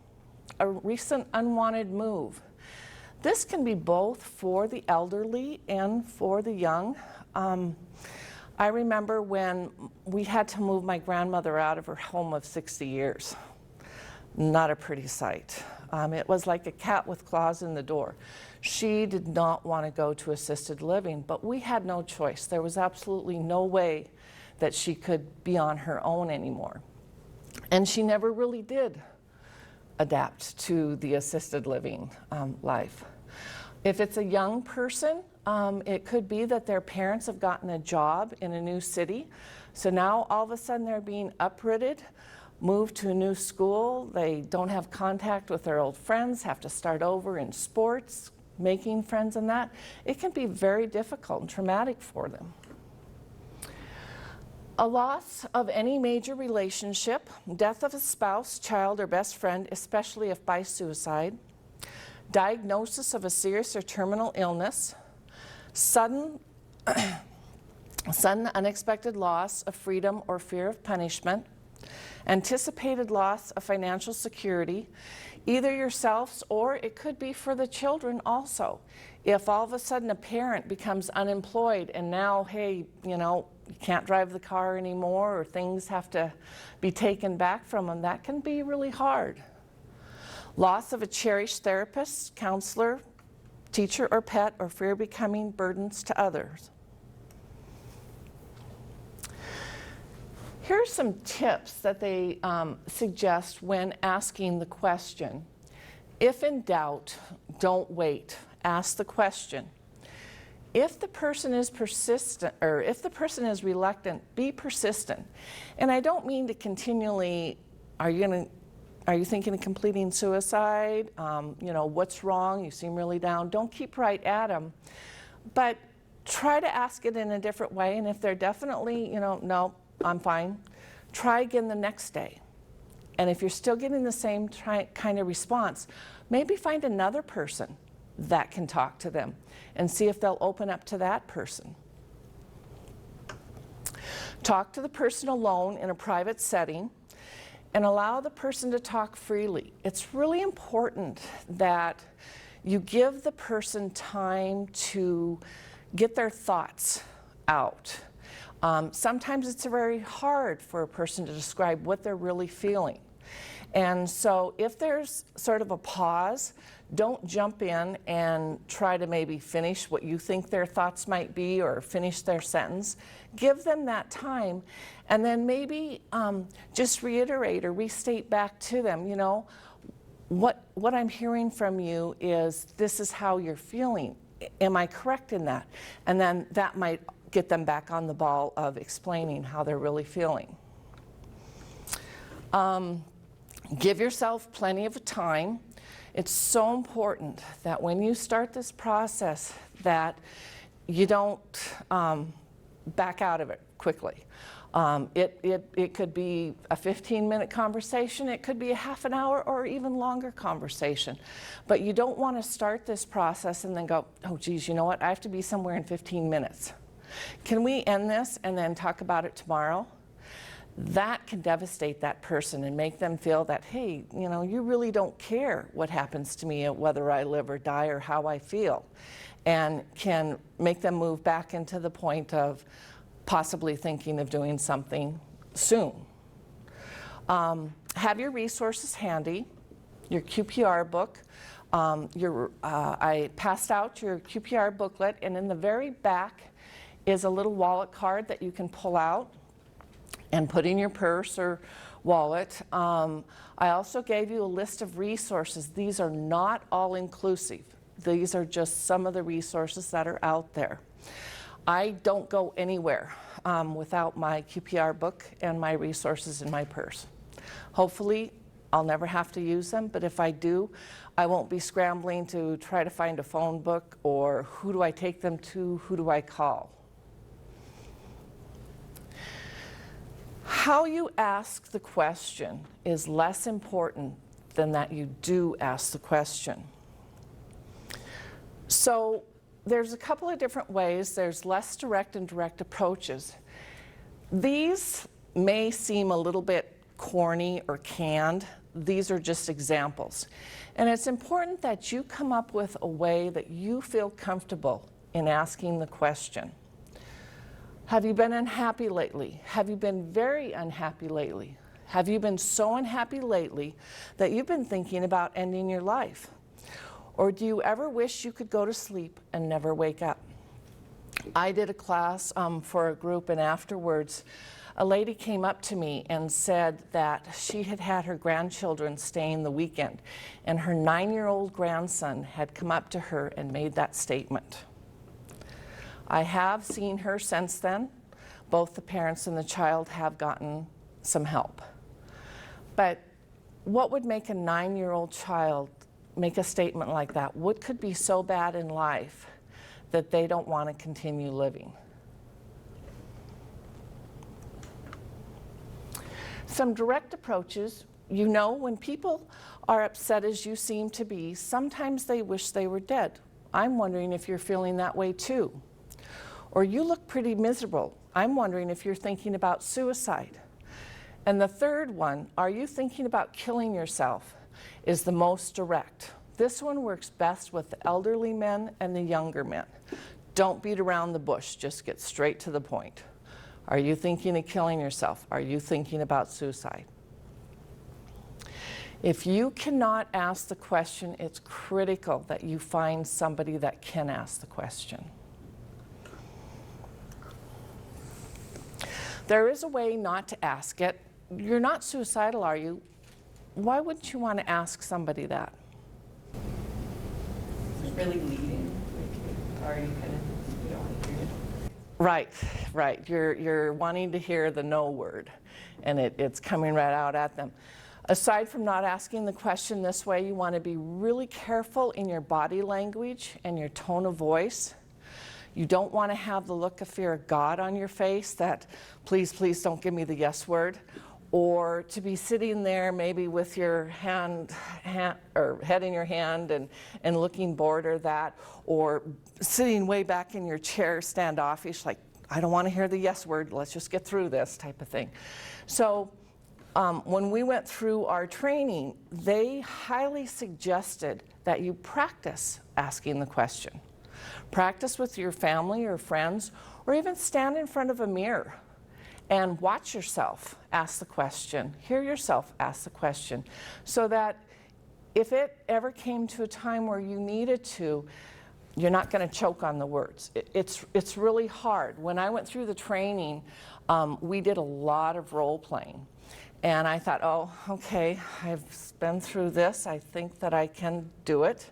A recent unwanted move. This can be both for the elderly and for the young. I remember when we had to move my grandmother out of her home of 60 years. Not a pretty sight. It was like a cat with claws in the door. She did not want to go to assisted living, but we had no choice. There was absolutely no way that she could be on her own anymore. And she never really did adapt to the assisted living life. If it's a young person, it could be that their parents have gotten a job in a new city. So now all of a sudden they're being uprooted, moved to a new school. They don't have contact with their old friends, have to start over in sports, making friends and that. It can be very difficult and traumatic for them. A loss of any major relationship, death of a spouse, child, or best friend, especially if by suicide, diagnosis of a serious or terminal illness, sudden unexpected loss of freedom or fear of punishment, anticipated loss of financial security, either yourselves or it could be for the children also. If all of a sudden a parent becomes unemployed and now, hey, you know, you can't drive the car anymore or things have to be taken back from them, that can be really hard. Loss of a cherished therapist, counselor, teacher or pet, or fear of becoming burdens to others. Here are some tips that they suggest when asking the question. If in doubt, don't wait. Ask the question. If the person is persistent, or if the person is reluctant, be persistent. And I don't mean to continually, are you thinking of completing suicide? You know, what's wrong? You seem really down. Don't keep right at them. But try to ask it in a different way. And if they're definitely, you know, no, I'm fine, try again the next day. And if you're still getting the same kind of response, maybe find another person that can talk to them and see if they'll open up to that person. Talk to the person alone in a private setting. and allow the person to talk freely. It's really important that you give the person time to get their thoughts out. Sometimes it's very hard for a person to describe what they're really feeling. And so if there's sort of a pause, don't jump in and try to maybe finish what you think their thoughts might be or finish their sentence. Give them that time, and then maybe just reiterate or restate back to them, you know, what I'm hearing from you is this is how you're feeling. Am I correct in that? And then that might get them back on the ball of explaining how they're really feeling. Give yourself plenty of time. It's so important that when you start this process that you don't back out of it quickly. It could be a 15-minute conversation, it could be a half an hour or even longer conversation. But you don't want to start this process and then go, oh geez, you know what, I have to be somewhere in 15 minutes. Can we end this and then talk about it tomorrow? That can devastate that person and make them feel that, hey, you know, you really don't care what happens to me, whether I live or die or how I feel, and can make them move back into the point of possibly thinking of doing something soon. Have your resources handy, your QPR book. I passed out your QPR booklet, and in the very back is a little wallet card that you can pull out and put in your purse or wallet. I also gave you a list of resources. These are not all inclusive. These are just some of the resources that are out there. I don't go anywhere without my QPR book and my resources in my purse. Hopefully, I'll never have to use them, but if I do, I won't be scrambling to try to find a phone book or who do I take them to, who do I call. How you ask the question is less important than that you do ask the question. So there's a couple of different ways. There's less direct and direct approaches. These may seem a little bit corny or canned. These are just examples. And it's important that you come up with a way that you feel comfortable in asking the question. Have you been unhappy lately? Have you been very unhappy lately? Have you been so unhappy lately that you've been thinking about ending your life? Or do you ever wish you could go to sleep and never wake up? I did a class for a group, and afterwards a lady came up to me and said that she had had her grandchildren staying the weekend, and her 9-year-old grandson had come up to her and made that statement. I have seen her since then. Both the parents and the child have gotten some help. But what would make a 9-year-old child make a statement like that? What could be so bad in life that they don't want to continue living? Some direct approaches, you know, when people are upset as you seem to be, sometimes they wish they were dead. I'm wondering if you're feeling that way too. Or you look pretty miserable. I'm wondering if you're thinking about suicide. And the third one, are you thinking about killing yourself, is the most direct. This one works best with the elderly men and the younger men. Don't beat around the bush, just get straight to the point. Are you thinking of killing yourself? Are you thinking about suicide? If you cannot ask the question, it's critical that you find somebody that can ask the question. There is a way not to ask it. You're not suicidal, are you? Why wouldn't you want to ask somebody that? Is it really leading? Or are you kind of, you don't want to hear it? Right. You're wanting to hear the no word, and it's coming right out at them. Aside from not asking the question this way, you want to be really careful in your body language and your tone of voice. You don't want to have the look of fear of God on your face that, please, please don't give me the yes word. Or to be sitting there maybe with your hand or head in your hand and looking bored or that, or sitting way back in your chair standoffish, like, I don't want to hear the yes word, let's just get through this type of thing. So when we went through our training, they highly suggested that you practice asking the question. Practice with your family or friends, or even stand in front of a mirror and watch yourself ask the question, hear yourself ask the question, so that if it ever came to a time where you needed to, you're not going to choke on the words. It's really hard. When I went through the training, we did a lot of role playing. And I thought, oh, okay, I've been through this. I think that I can do it.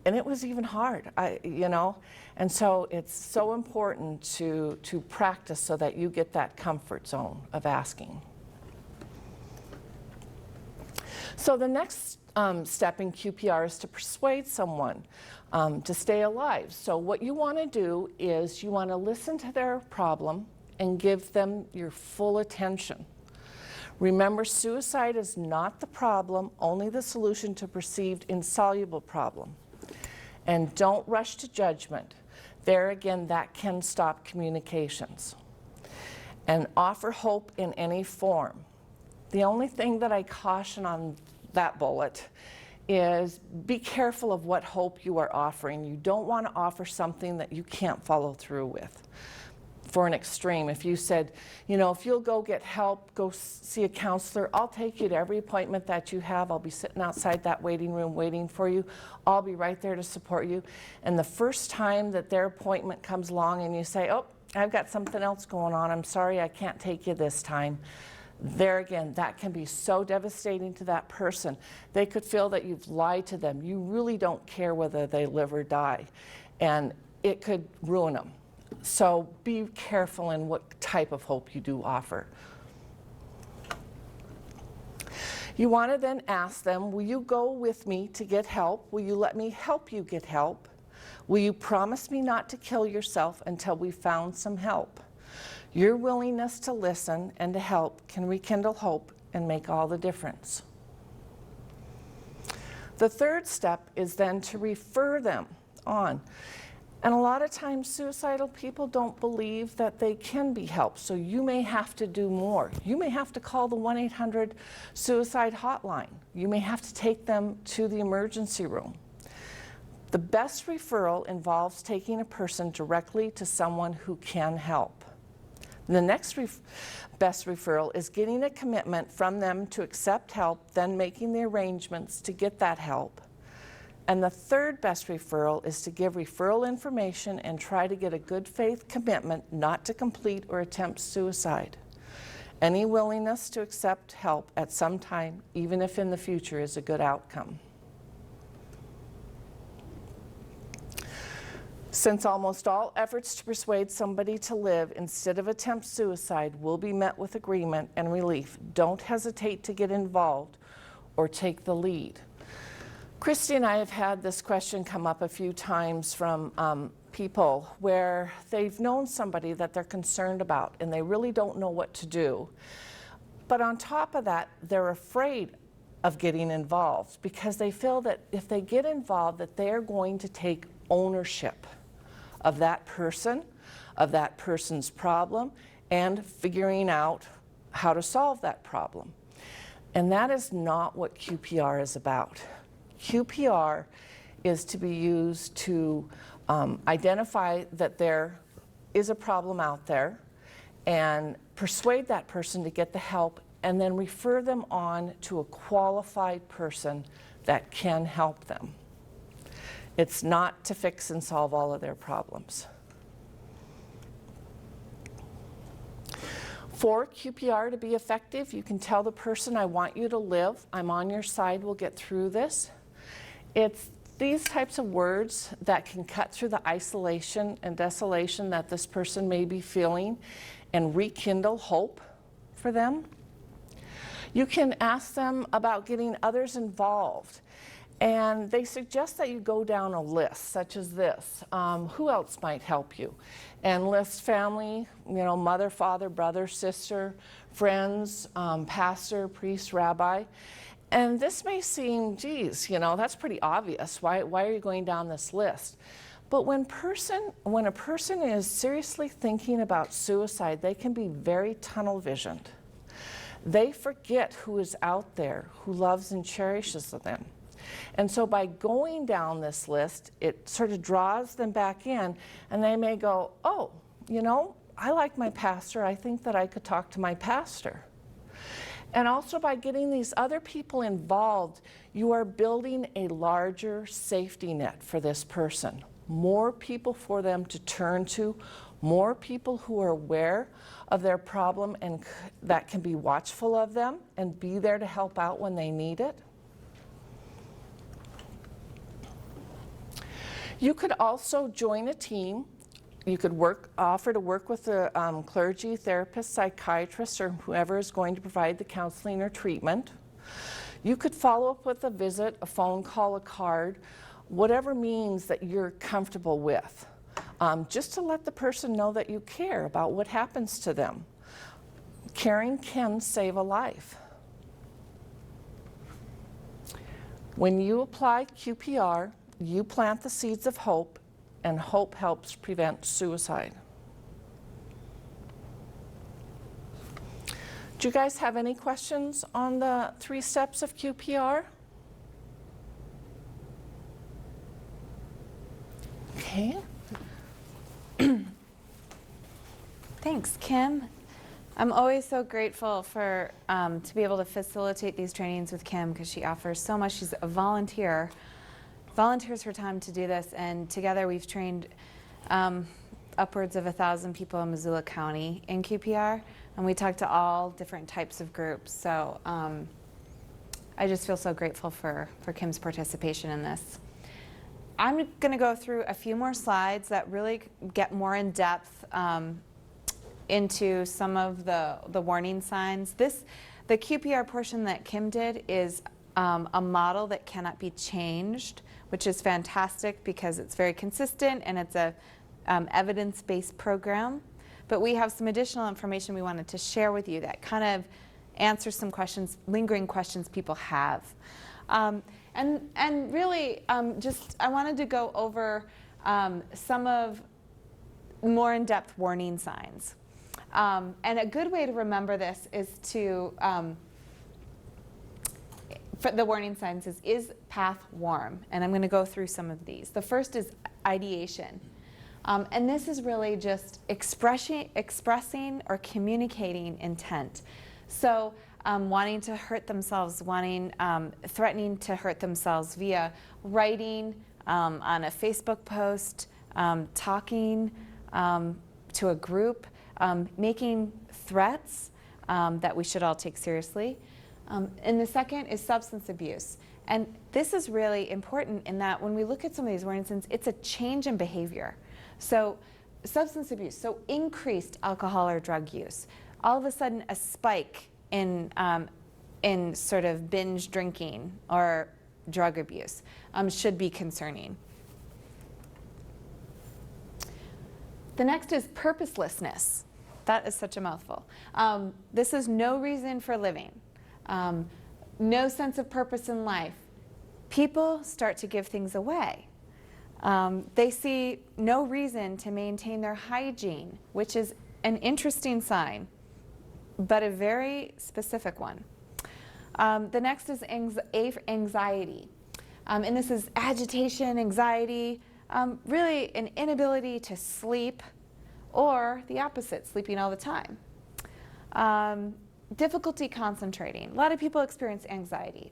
And it was even hard, you know. And so it's so important to practice so that you get that comfort zone of asking. So the next step in QPR is to persuade someone to stay alive. So what you want to do is you want to listen to their problem and give them your full attention. Remember, suicide is not the problem, only the solution to perceived insoluble problem. And don't rush to judgment. There again, that can stop communications. And offer hope in any form. The only thing that I caution on that bullet is be careful of what hope you are offering. You don't want to offer something that you can't follow through with. For an extreme, if you said, you know, if you'll go get help, go see a counselor, I'll take you to every appointment that you have. I'll be sitting outside that waiting room waiting for you. I'll be right there to support you. And the first time that their appointment comes along and you say, oh, I've got something else going on, I'm sorry, I can't take you this time. There again, that can be so devastating to that person. They could feel that you've lied to them. You really don't care whether they live or die. And it could ruin them. So be careful in what type of hope you do offer. You want to then ask them, will you go with me to get help? Will you let me help you get help? Will you promise me not to kill yourself until we found some help? Your willingness to listen and to help can rekindle hope and make all the difference. The third step is then to refer them on. And a lot of times suicidal people don't believe that they can be helped, so you may have to do more. You may have to call the 1-800 suicide hotline. You may have to take them to the emergency room. The best referral involves taking a person directly to someone who can help. The next best referral is getting a commitment from them to accept help, then making the arrangements to get that help. And the third best referral is to give referral information and try to get a good faith commitment not to complete or attempt suicide. Any willingness to accept help at some time, even if in the future, is a good outcome. Since almost all efforts to persuade somebody to live instead of attempt suicide will be met with agreement and relief, don't hesitate to get involved or take the lead. Christy and I have had this question come up a few times from people where they've known somebody that they're concerned about and they really don't know what to do. But on top of that, they're afraid of getting involved because they feel that if they get involved that they're going to take ownership of that person's problem, and figuring out how to solve that problem. And that is not what QPR is about. QPR is to be used to identify that there is a problem out there and persuade that person to get the help and then refer them on to a qualified person that can help them. It's not to fix and solve all of their problems. For QPR to be effective, you can tell the person, I want you to live, I'm on your side, we'll get through this. It's these types of words that can cut through the isolation and desolation that this person may be feeling and rekindle hope for them. You can ask them about getting others involved. And they suggest that you go down a list, such as this. Who else might help you? And list family, mother, father, brother, sister, friends, pastor, priest, rabbi. And this may seem, geez, that's pretty obvious. Why are you going down this list? But when a person is seriously thinking about suicide, they can be very tunnel visioned. they forget who is out there, who loves and cherishes them. And so by going down this list, it sort of draws them back in, and they may go, oh, you know, I like my pastor. I think that I could talk to my pastor. And also by getting these other people involved, you are building a larger safety net for this person. More people for them to turn to, more people who are aware of their problem and that can be watchful of them and be there to help out when they need it. You could also join a team. You could offer to work with a clergy, therapist, psychiatrist, or whoever is going to provide the counseling or treatment. You could follow up with a visit, a phone call, a card, whatever means that you're comfortable with, just to let the person know that you care about what happens to them. Caring can save a life. When you apply QPR, you plant the seeds of hope, and hope helps prevent suicide. Do you guys have any questions on the 3 steps of QPR? Okay. Thanks, Kim. I'm always so grateful for to be able to facilitate these trainings with Kim because she offers so much. She's a volunteers her time to do this, and together we've trained upwards of 1,000 people in Missoula County in QPR, and we talk to all different types of groups. So I just feel so grateful for Kim's participation in this. I'm going to go through a few more slides that really get more in depth into some of the warning signs. The QPR portion that Kim did is a model that cannot be changed, which is fantastic because it's very consistent and it's a evidence-based program. But we have some additional information we wanted to share with you that kind of answers some questions, lingering questions people have. And really, I wanted to go over some of more in-depth warning signs. And a good way to remember this is to, for the warning signs is path warm? And I'm going to go through some of these. The first is ideation. And this is really just expressing or communicating intent. So wanting to hurt themselves, threatening to hurt themselves via writing on a Facebook post, talking to a group, making threats that we should all take seriously. And the second is substance abuse. And this is really important in that when we look at some of these warning signs, it's a change in behavior. So substance abuse, so increased alcohol or drug use, all of a sudden a spike in sort of binge drinking or drug abuse should be concerning. The next is purposelessness. That is such a mouthful. This is no reason for living, no sense of purpose in life. People start to give things away. They see no reason to maintain their hygiene, which is an interesting sign, but a very specific one. The next is anxiety. And this is agitation, anxiety, really an inability to sleep, or the opposite, sleeping all the time. Difficulty concentrating. A lot of people experience anxiety.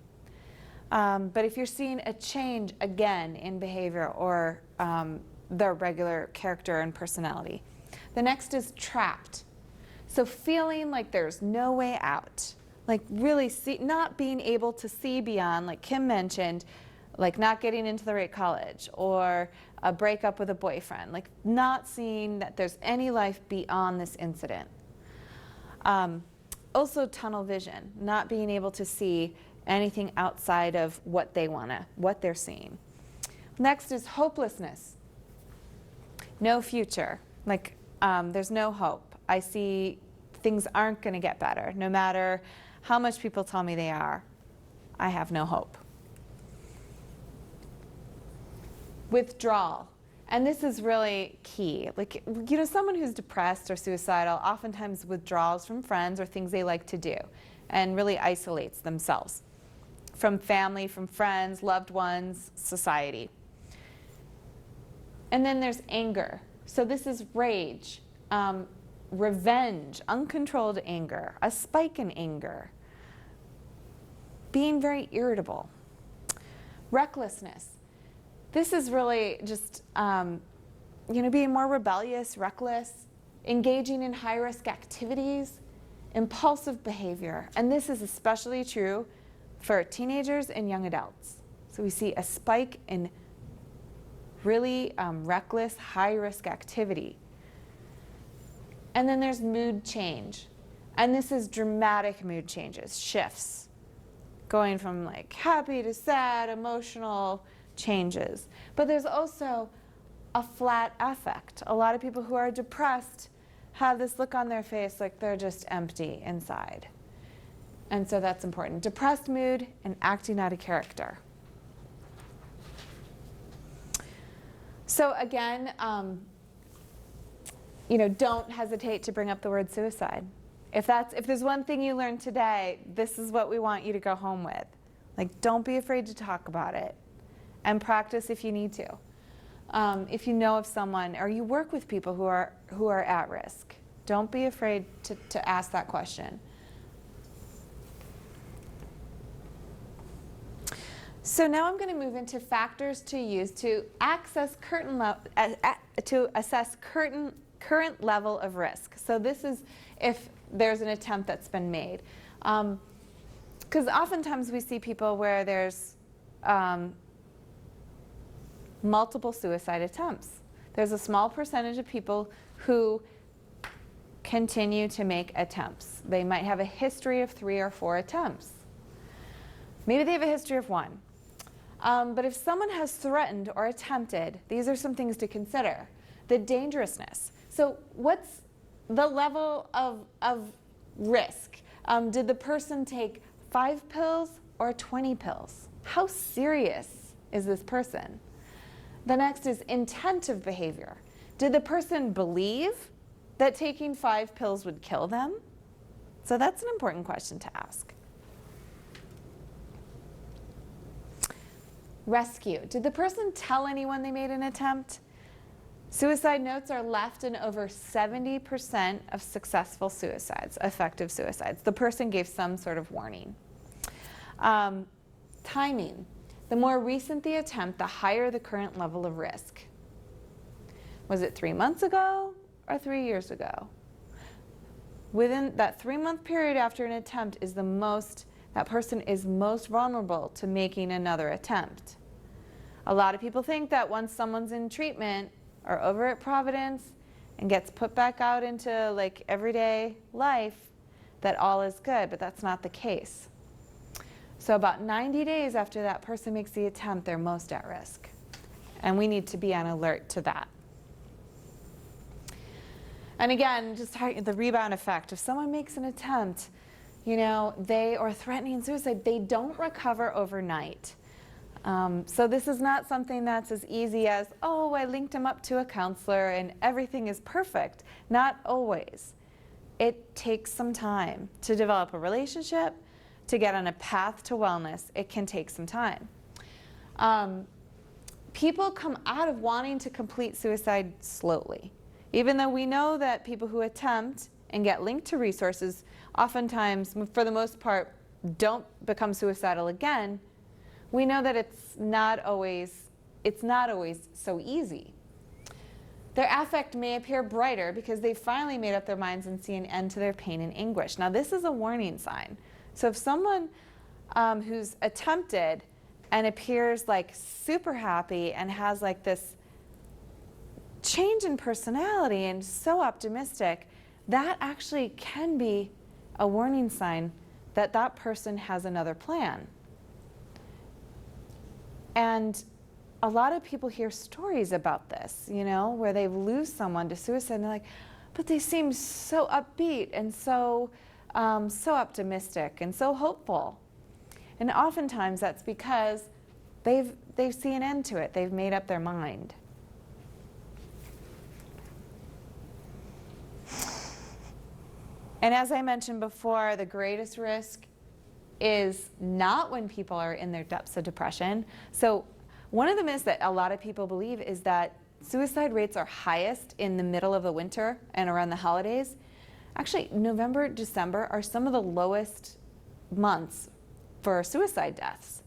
But if you're seeing a change again in behavior or their regular character and personality. The next is trapped. So feeling like there's no way out, like really not being able to see beyond, like Kim mentioned, like not getting into the right college or a breakup with a boyfriend, like not seeing that there's any life beyond this incident. Also tunnel vision, not being able to see anything outside of what they're seeing. Next is hopelessness. No future, like there's no hope. I see things aren't going to get better. No matter how much people tell me they are, I have no hope. Withdrawal. And this is really key. Like, someone who's depressed or suicidal oftentimes withdraws from friends or things they like to do. and really isolates themselves from family, from friends, loved ones, society. And then there's anger. So this is rage, revenge, uncontrolled anger, a spike in anger, being very irritable. Recklessness. This is really just being more rebellious, reckless, engaging in high-risk activities, impulsive behavior. And this is especially true for teenagers and young adults. So we see a spike in really reckless, high-risk activity. And then there's mood change. And this is dramatic mood changes, shifts, going from like happy to sad, emotional changes. But there's also a flat affect. A lot of people who are depressed have this look on their face like they're just empty inside. And so that's important. Depressed mood and acting out of character. So again, don't hesitate to bring up the word suicide. If there's one thing you learned today, this is what we want you to go home with. Like, don't be afraid to talk about it, and practice if you need to. If you know of someone or you work with people who are at risk, don't be afraid to ask that question. So now I'm going to move into factors to use to assess current level of risk. So this is if there's an attempt that's been made. Because oftentimes we see people where there's multiple suicide attempts. There's a small percentage of people who continue to make attempts. They might have a history of 3 or 4 attempts. Maybe they have a history of 1. But if someone has threatened or attempted, these are some things to consider. The dangerousness. So what's the level of risk? Did the person take 5 pills or 20 pills? How serious is this person? The next is intent of behavior. Did the person believe that taking 5 pills would kill them? So that's an important question to ask. Rescue. Did the person tell anyone they made an attempt? Suicide notes are left in over 70% of successful suicides, effective suicides. The person gave some sort of warning. Timing. The more recent the attempt, the higher the current level of risk. Was it 3 months ago or 3 years ago? Within that 3-month period after an attempt is that person is most vulnerable to making another attempt. A lot of people think that once someone's in treatment or over at Providence and gets put back out into like everyday life, that all is good, but that's not the case. So about 90 days after that person makes the attempt, they're most at risk. And we need to be on alert to that. And again, just the rebound effect. If someone makes an attempt, they are threatening suicide, they don't recover overnight. So this is not something that's as easy as, oh, I linked him up to a counselor and everything is perfect. Not always. It takes some time to develop a relationship, to get on a path to wellness. It can take some time. People come out of wanting to complete suicide slowly. Even though we know that people who attempt and get linked to resources oftentimes, for the most part, don't become suicidal again, we know that it's not always so easy. Their affect may appear brighter because they finally made up their minds and see an end to their pain and anguish. Now this is a warning sign. So if someone who's attempted and appears like super happy and has like this change in personality and so optimistic, that actually can be a warning sign that that person has another plan. And a lot of people hear stories about this, where they lose someone to suicide and they're like, but they seem so upbeat and so optimistic and so hopeful. And oftentimes that's because they've seen an end to it. They've made up their mind. And as I mentioned before, the greatest risk is not when people are in their depths of depression. So one of the myths that a lot of people believe is that suicide rates are highest in the middle of the winter and around the holidays. Actually, November, December are some of the lowest months for suicide deaths.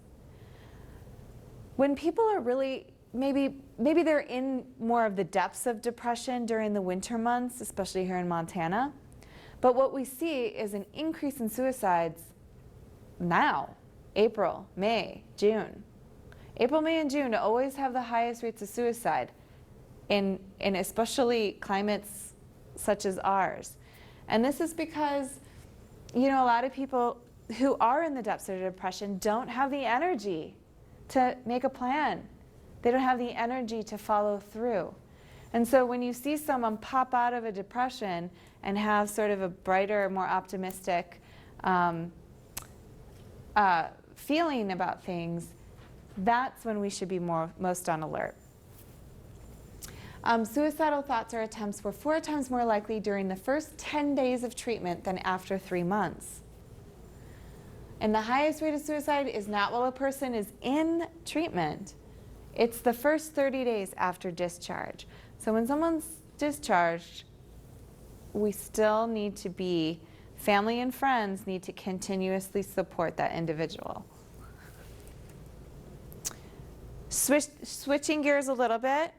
When people are really, maybe they're in more of the depths of depression during the winter months, especially here in Montana. But what we see is an increase in suicides now, April, May, June. April, May, and June always have the highest rates of suicide in especially climates such as ours. And this is because, you know, a lot of people who are in the depths of depression don't have the energy to make a plan. They don't have the energy to follow through. And so when you see someone pop out of a depression and have sort of a brighter, more optimistic feeling about things, that's when we should be most on alert. Suicidal thoughts or attempts were 4 times more likely during the first 10 days of treatment than after 3 months. And the highest rate of suicide is not while a person is in treatment. It's the first 30 days after discharge. So when someone's discharged, we still need to be, family and friends need to continuously support that individual. Switching gears a little bit,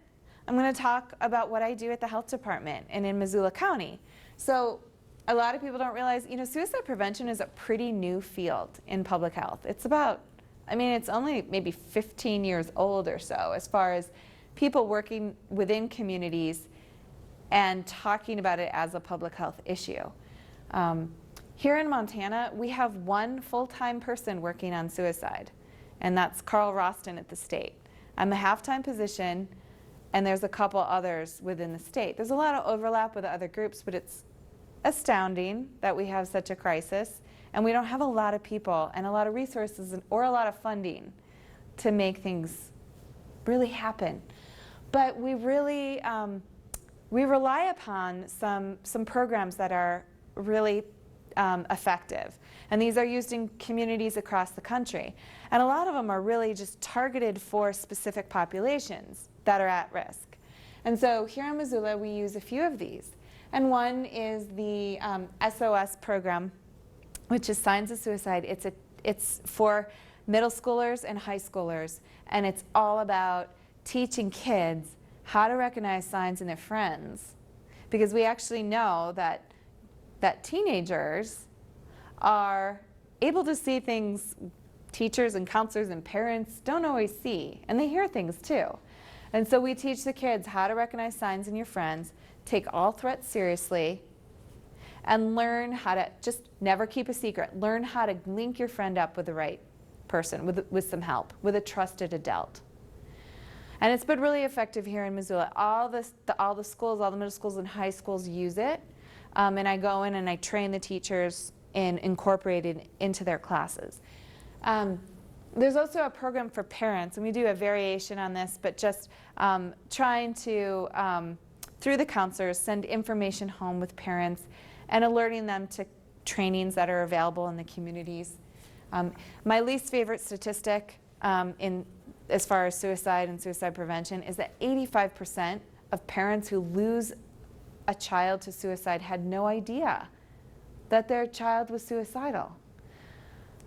I'm going to talk about what I do at the health department and in Missoula County. So a lot of people don't realize, you know, suicide prevention is a pretty new field in public health. It's about, I mean, it's only maybe 15 years old or so as far as people working within communities and talking about it as a public health issue. Here in Montana, we have 1 full-time person working on suicide, and that's Carl Roston at the state. I'm a half-time position, and there's a couple others within the state. There's a lot of overlap with other groups, but it's astounding that we have such a crisis, and we don't have a lot of people and a lot of resources or a lot of funding to make things really happen. But we really, we rely upon some programs that are really effective. And these are used in communities across the country. And a lot of them are really just targeted for specific populations that are at risk. And so here in Missoula, we use a few of these. And one is the SOS program, which is Signs of Suicide. It's for middle schoolers and high schoolers. And it's all about teaching kids how to recognize signs in their friends. Because we actually know that teenagers are able to see things teachers and counselors and parents don't always see. And they hear things too. And so we teach the kids how to recognize signs in your friends, take all threats seriously, and learn how to just never keep a secret. Learn how to link your friend up with the right person, with some help, with a trusted adult. And it's been really effective here in Missoula. All the schools, all the middle schools and high schools use it. And I go in and I train the teachers and incorporate it into their classes. There's also a program for parents, and we do a variation on this, but just trying to, through the counselors, send information home with parents and alerting them to trainings that are available in the communities. My least favorite statistic as far as suicide and suicide prevention is that 85% of parents who lose a child to suicide had no idea that their child was suicidal.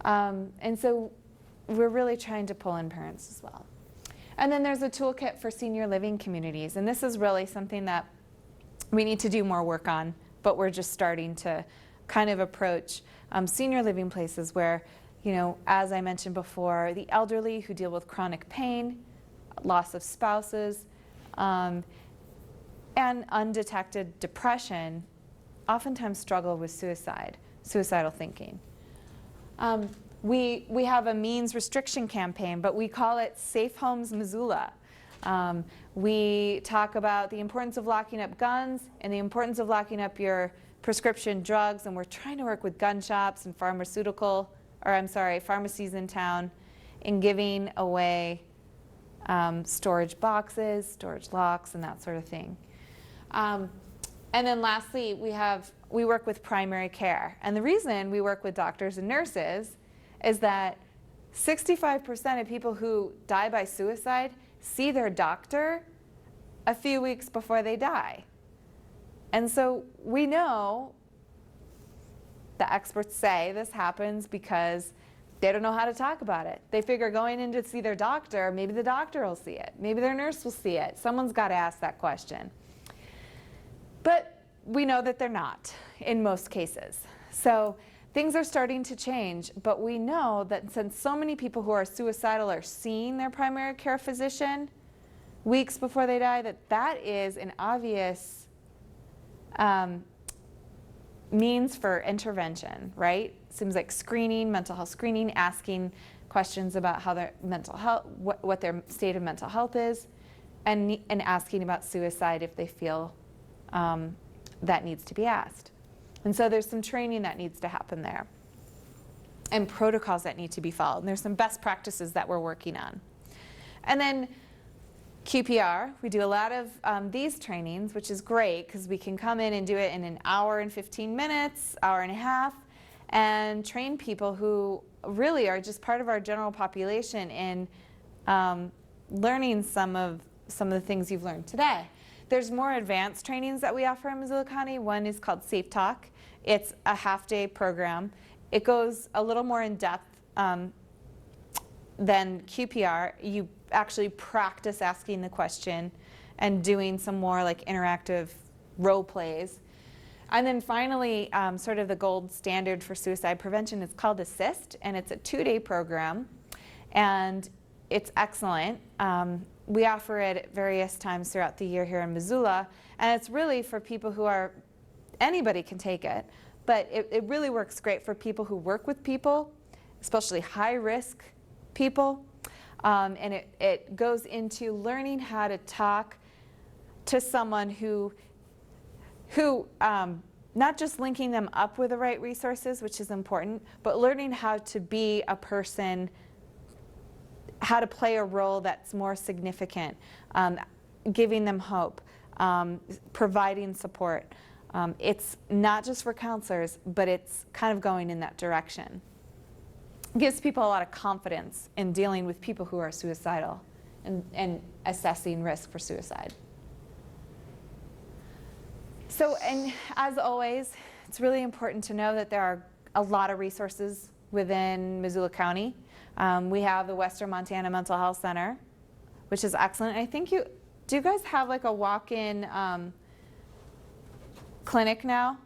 And so we're really trying to pull in parents as well. And then there's a toolkit for senior living communities. And this is really something that we need to do more work on, but we're just starting to kind of approach senior living places where, you know, as I mentioned before, the elderly who deal with chronic pain, loss of spouses, and undetected depression oftentimes struggle with suicidal thinking. We have a means restriction campaign, but we call it Safe Homes Missoula. We talk about the importance of locking up guns and the importance of locking up your prescription drugs, and we're trying to work with gun shops and pharmacies in town in giving away storage boxes, storage locks, and that sort of thing. And then lastly, we work with primary care. And the reason we work with doctors and nurses is that 65% of people who die by suicide see their doctor a few weeks before they die. And so we know, the experts say this happens because they don't know how to talk about it. They figure going in to see their doctor, maybe the doctor will see it, maybe their nurse will see it. Someone's got to ask that question. But we know that they're not in most cases. So things are starting to change, but we know that since so many people who are suicidal are seeing their primary care physician weeks before they die, that is an obvious means for intervention, right? Seems like screening, mental health screening, asking questions about how their mental health, what their state of mental health is, and asking about suicide if they feel that needs to be asked. And so there's some training that needs to happen there, and protocols that need to be followed. And there's some best practices that we're working on. And then QPR, we do a lot of these trainings, which is great because we can come in and do it in an hour and 15 minutes, hour and a half, and train people who really are just part of our general population in learning some of the things you've learned today. There's more advanced trainings that we offer in Missoula County. One is called Safe Talk. It's a half-day program. It goes a little more in depth than QPR. You actually practice asking the question and doing some more like interactive role plays. And then finally, sort of the gold standard for suicide prevention is called Assist, and it's a 2-day program, and it's excellent. We offer it at various times throughout the year here in Missoula, and it's really for people who are, anybody can take it, but it really works great for people who work with people, especially high-risk people, and it goes into learning how to talk to someone who not just linking them up with the right resources, which is important, but learning how to be a person, how to play a role that's more significant, giving them hope, providing support. It's not just for counselors, but it's kind of going in that direction. It gives people a lot of confidence in dealing with people who are suicidal and assessing risk for suicide. So, and as always, it's really important to know that there are a lot of resources within Missoula County. We have the Western Montana Mental Health Center, which is excellent. I think do you guys have like a walk-in clinic now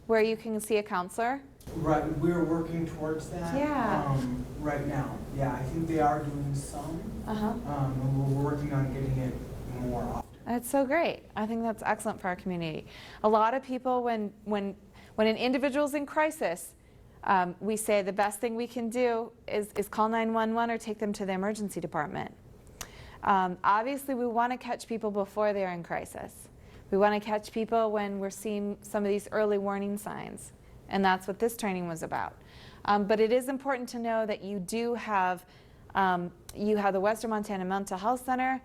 where you can see a counselor? Right, we're working towards that. Yeah. Right now. Yeah, I think they are doing some. And we're working on getting it more often. That's so great. I think that's excellent for our community. A lot of people, when an individual's in crisis, we say the best thing we can do is call 911 or take them to the emergency department. Obviously, we want to catch people before they're in crisis. We want to catch people when we're seeing some of these early warning signs, and that's what this training was about. But it is important to know that you do have, you have the Western Montana Mental Health Center,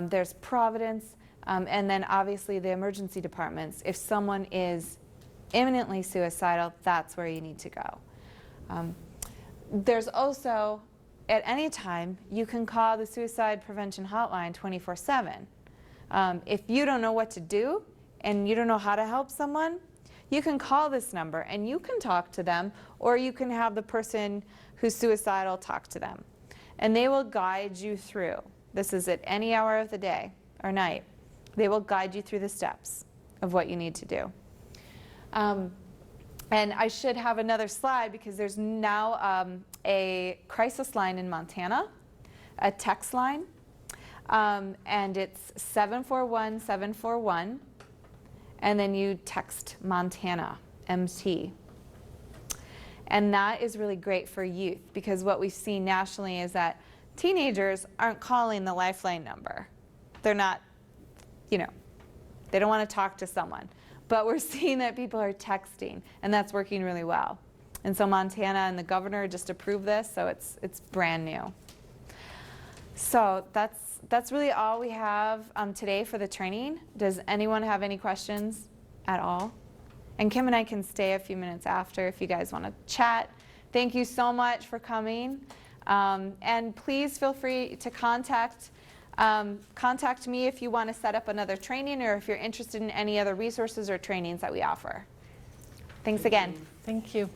there's Providence, and then obviously the emergency departments. If someone is imminently suicidal, that's where you need to go. There's also, at any time, you can call the suicide prevention hotline 24/7. If you don't know what to do and you don't know how to help someone, you can call this number and you can talk to them, or you can have the person who's suicidal talk to them. And they will guide you through. This is at any hour of the day or night. They will guide you through the steps of what you need to do. And I should have another slide because there's now a crisis line in Montana, a text line, and it's 741-741, and then you text Montana, MT. And that is really great for youth because what we've seen nationally is that teenagers aren't calling the Lifeline number. They're not, you know, they don't want to talk to someone. But we're seeing that people are texting, and that's working really well. And so Montana and the governor just approved this, so it's brand new. So that's really all we have today for the training. Does anyone have any questions at all. And Kim and I can stay a few minutes after if you guys want to chat. Thank you so much for coming. And please feel free to contact me if you want to set up another training or if you're interested in any other resources or trainings that we offer. Thanks again. Thank you.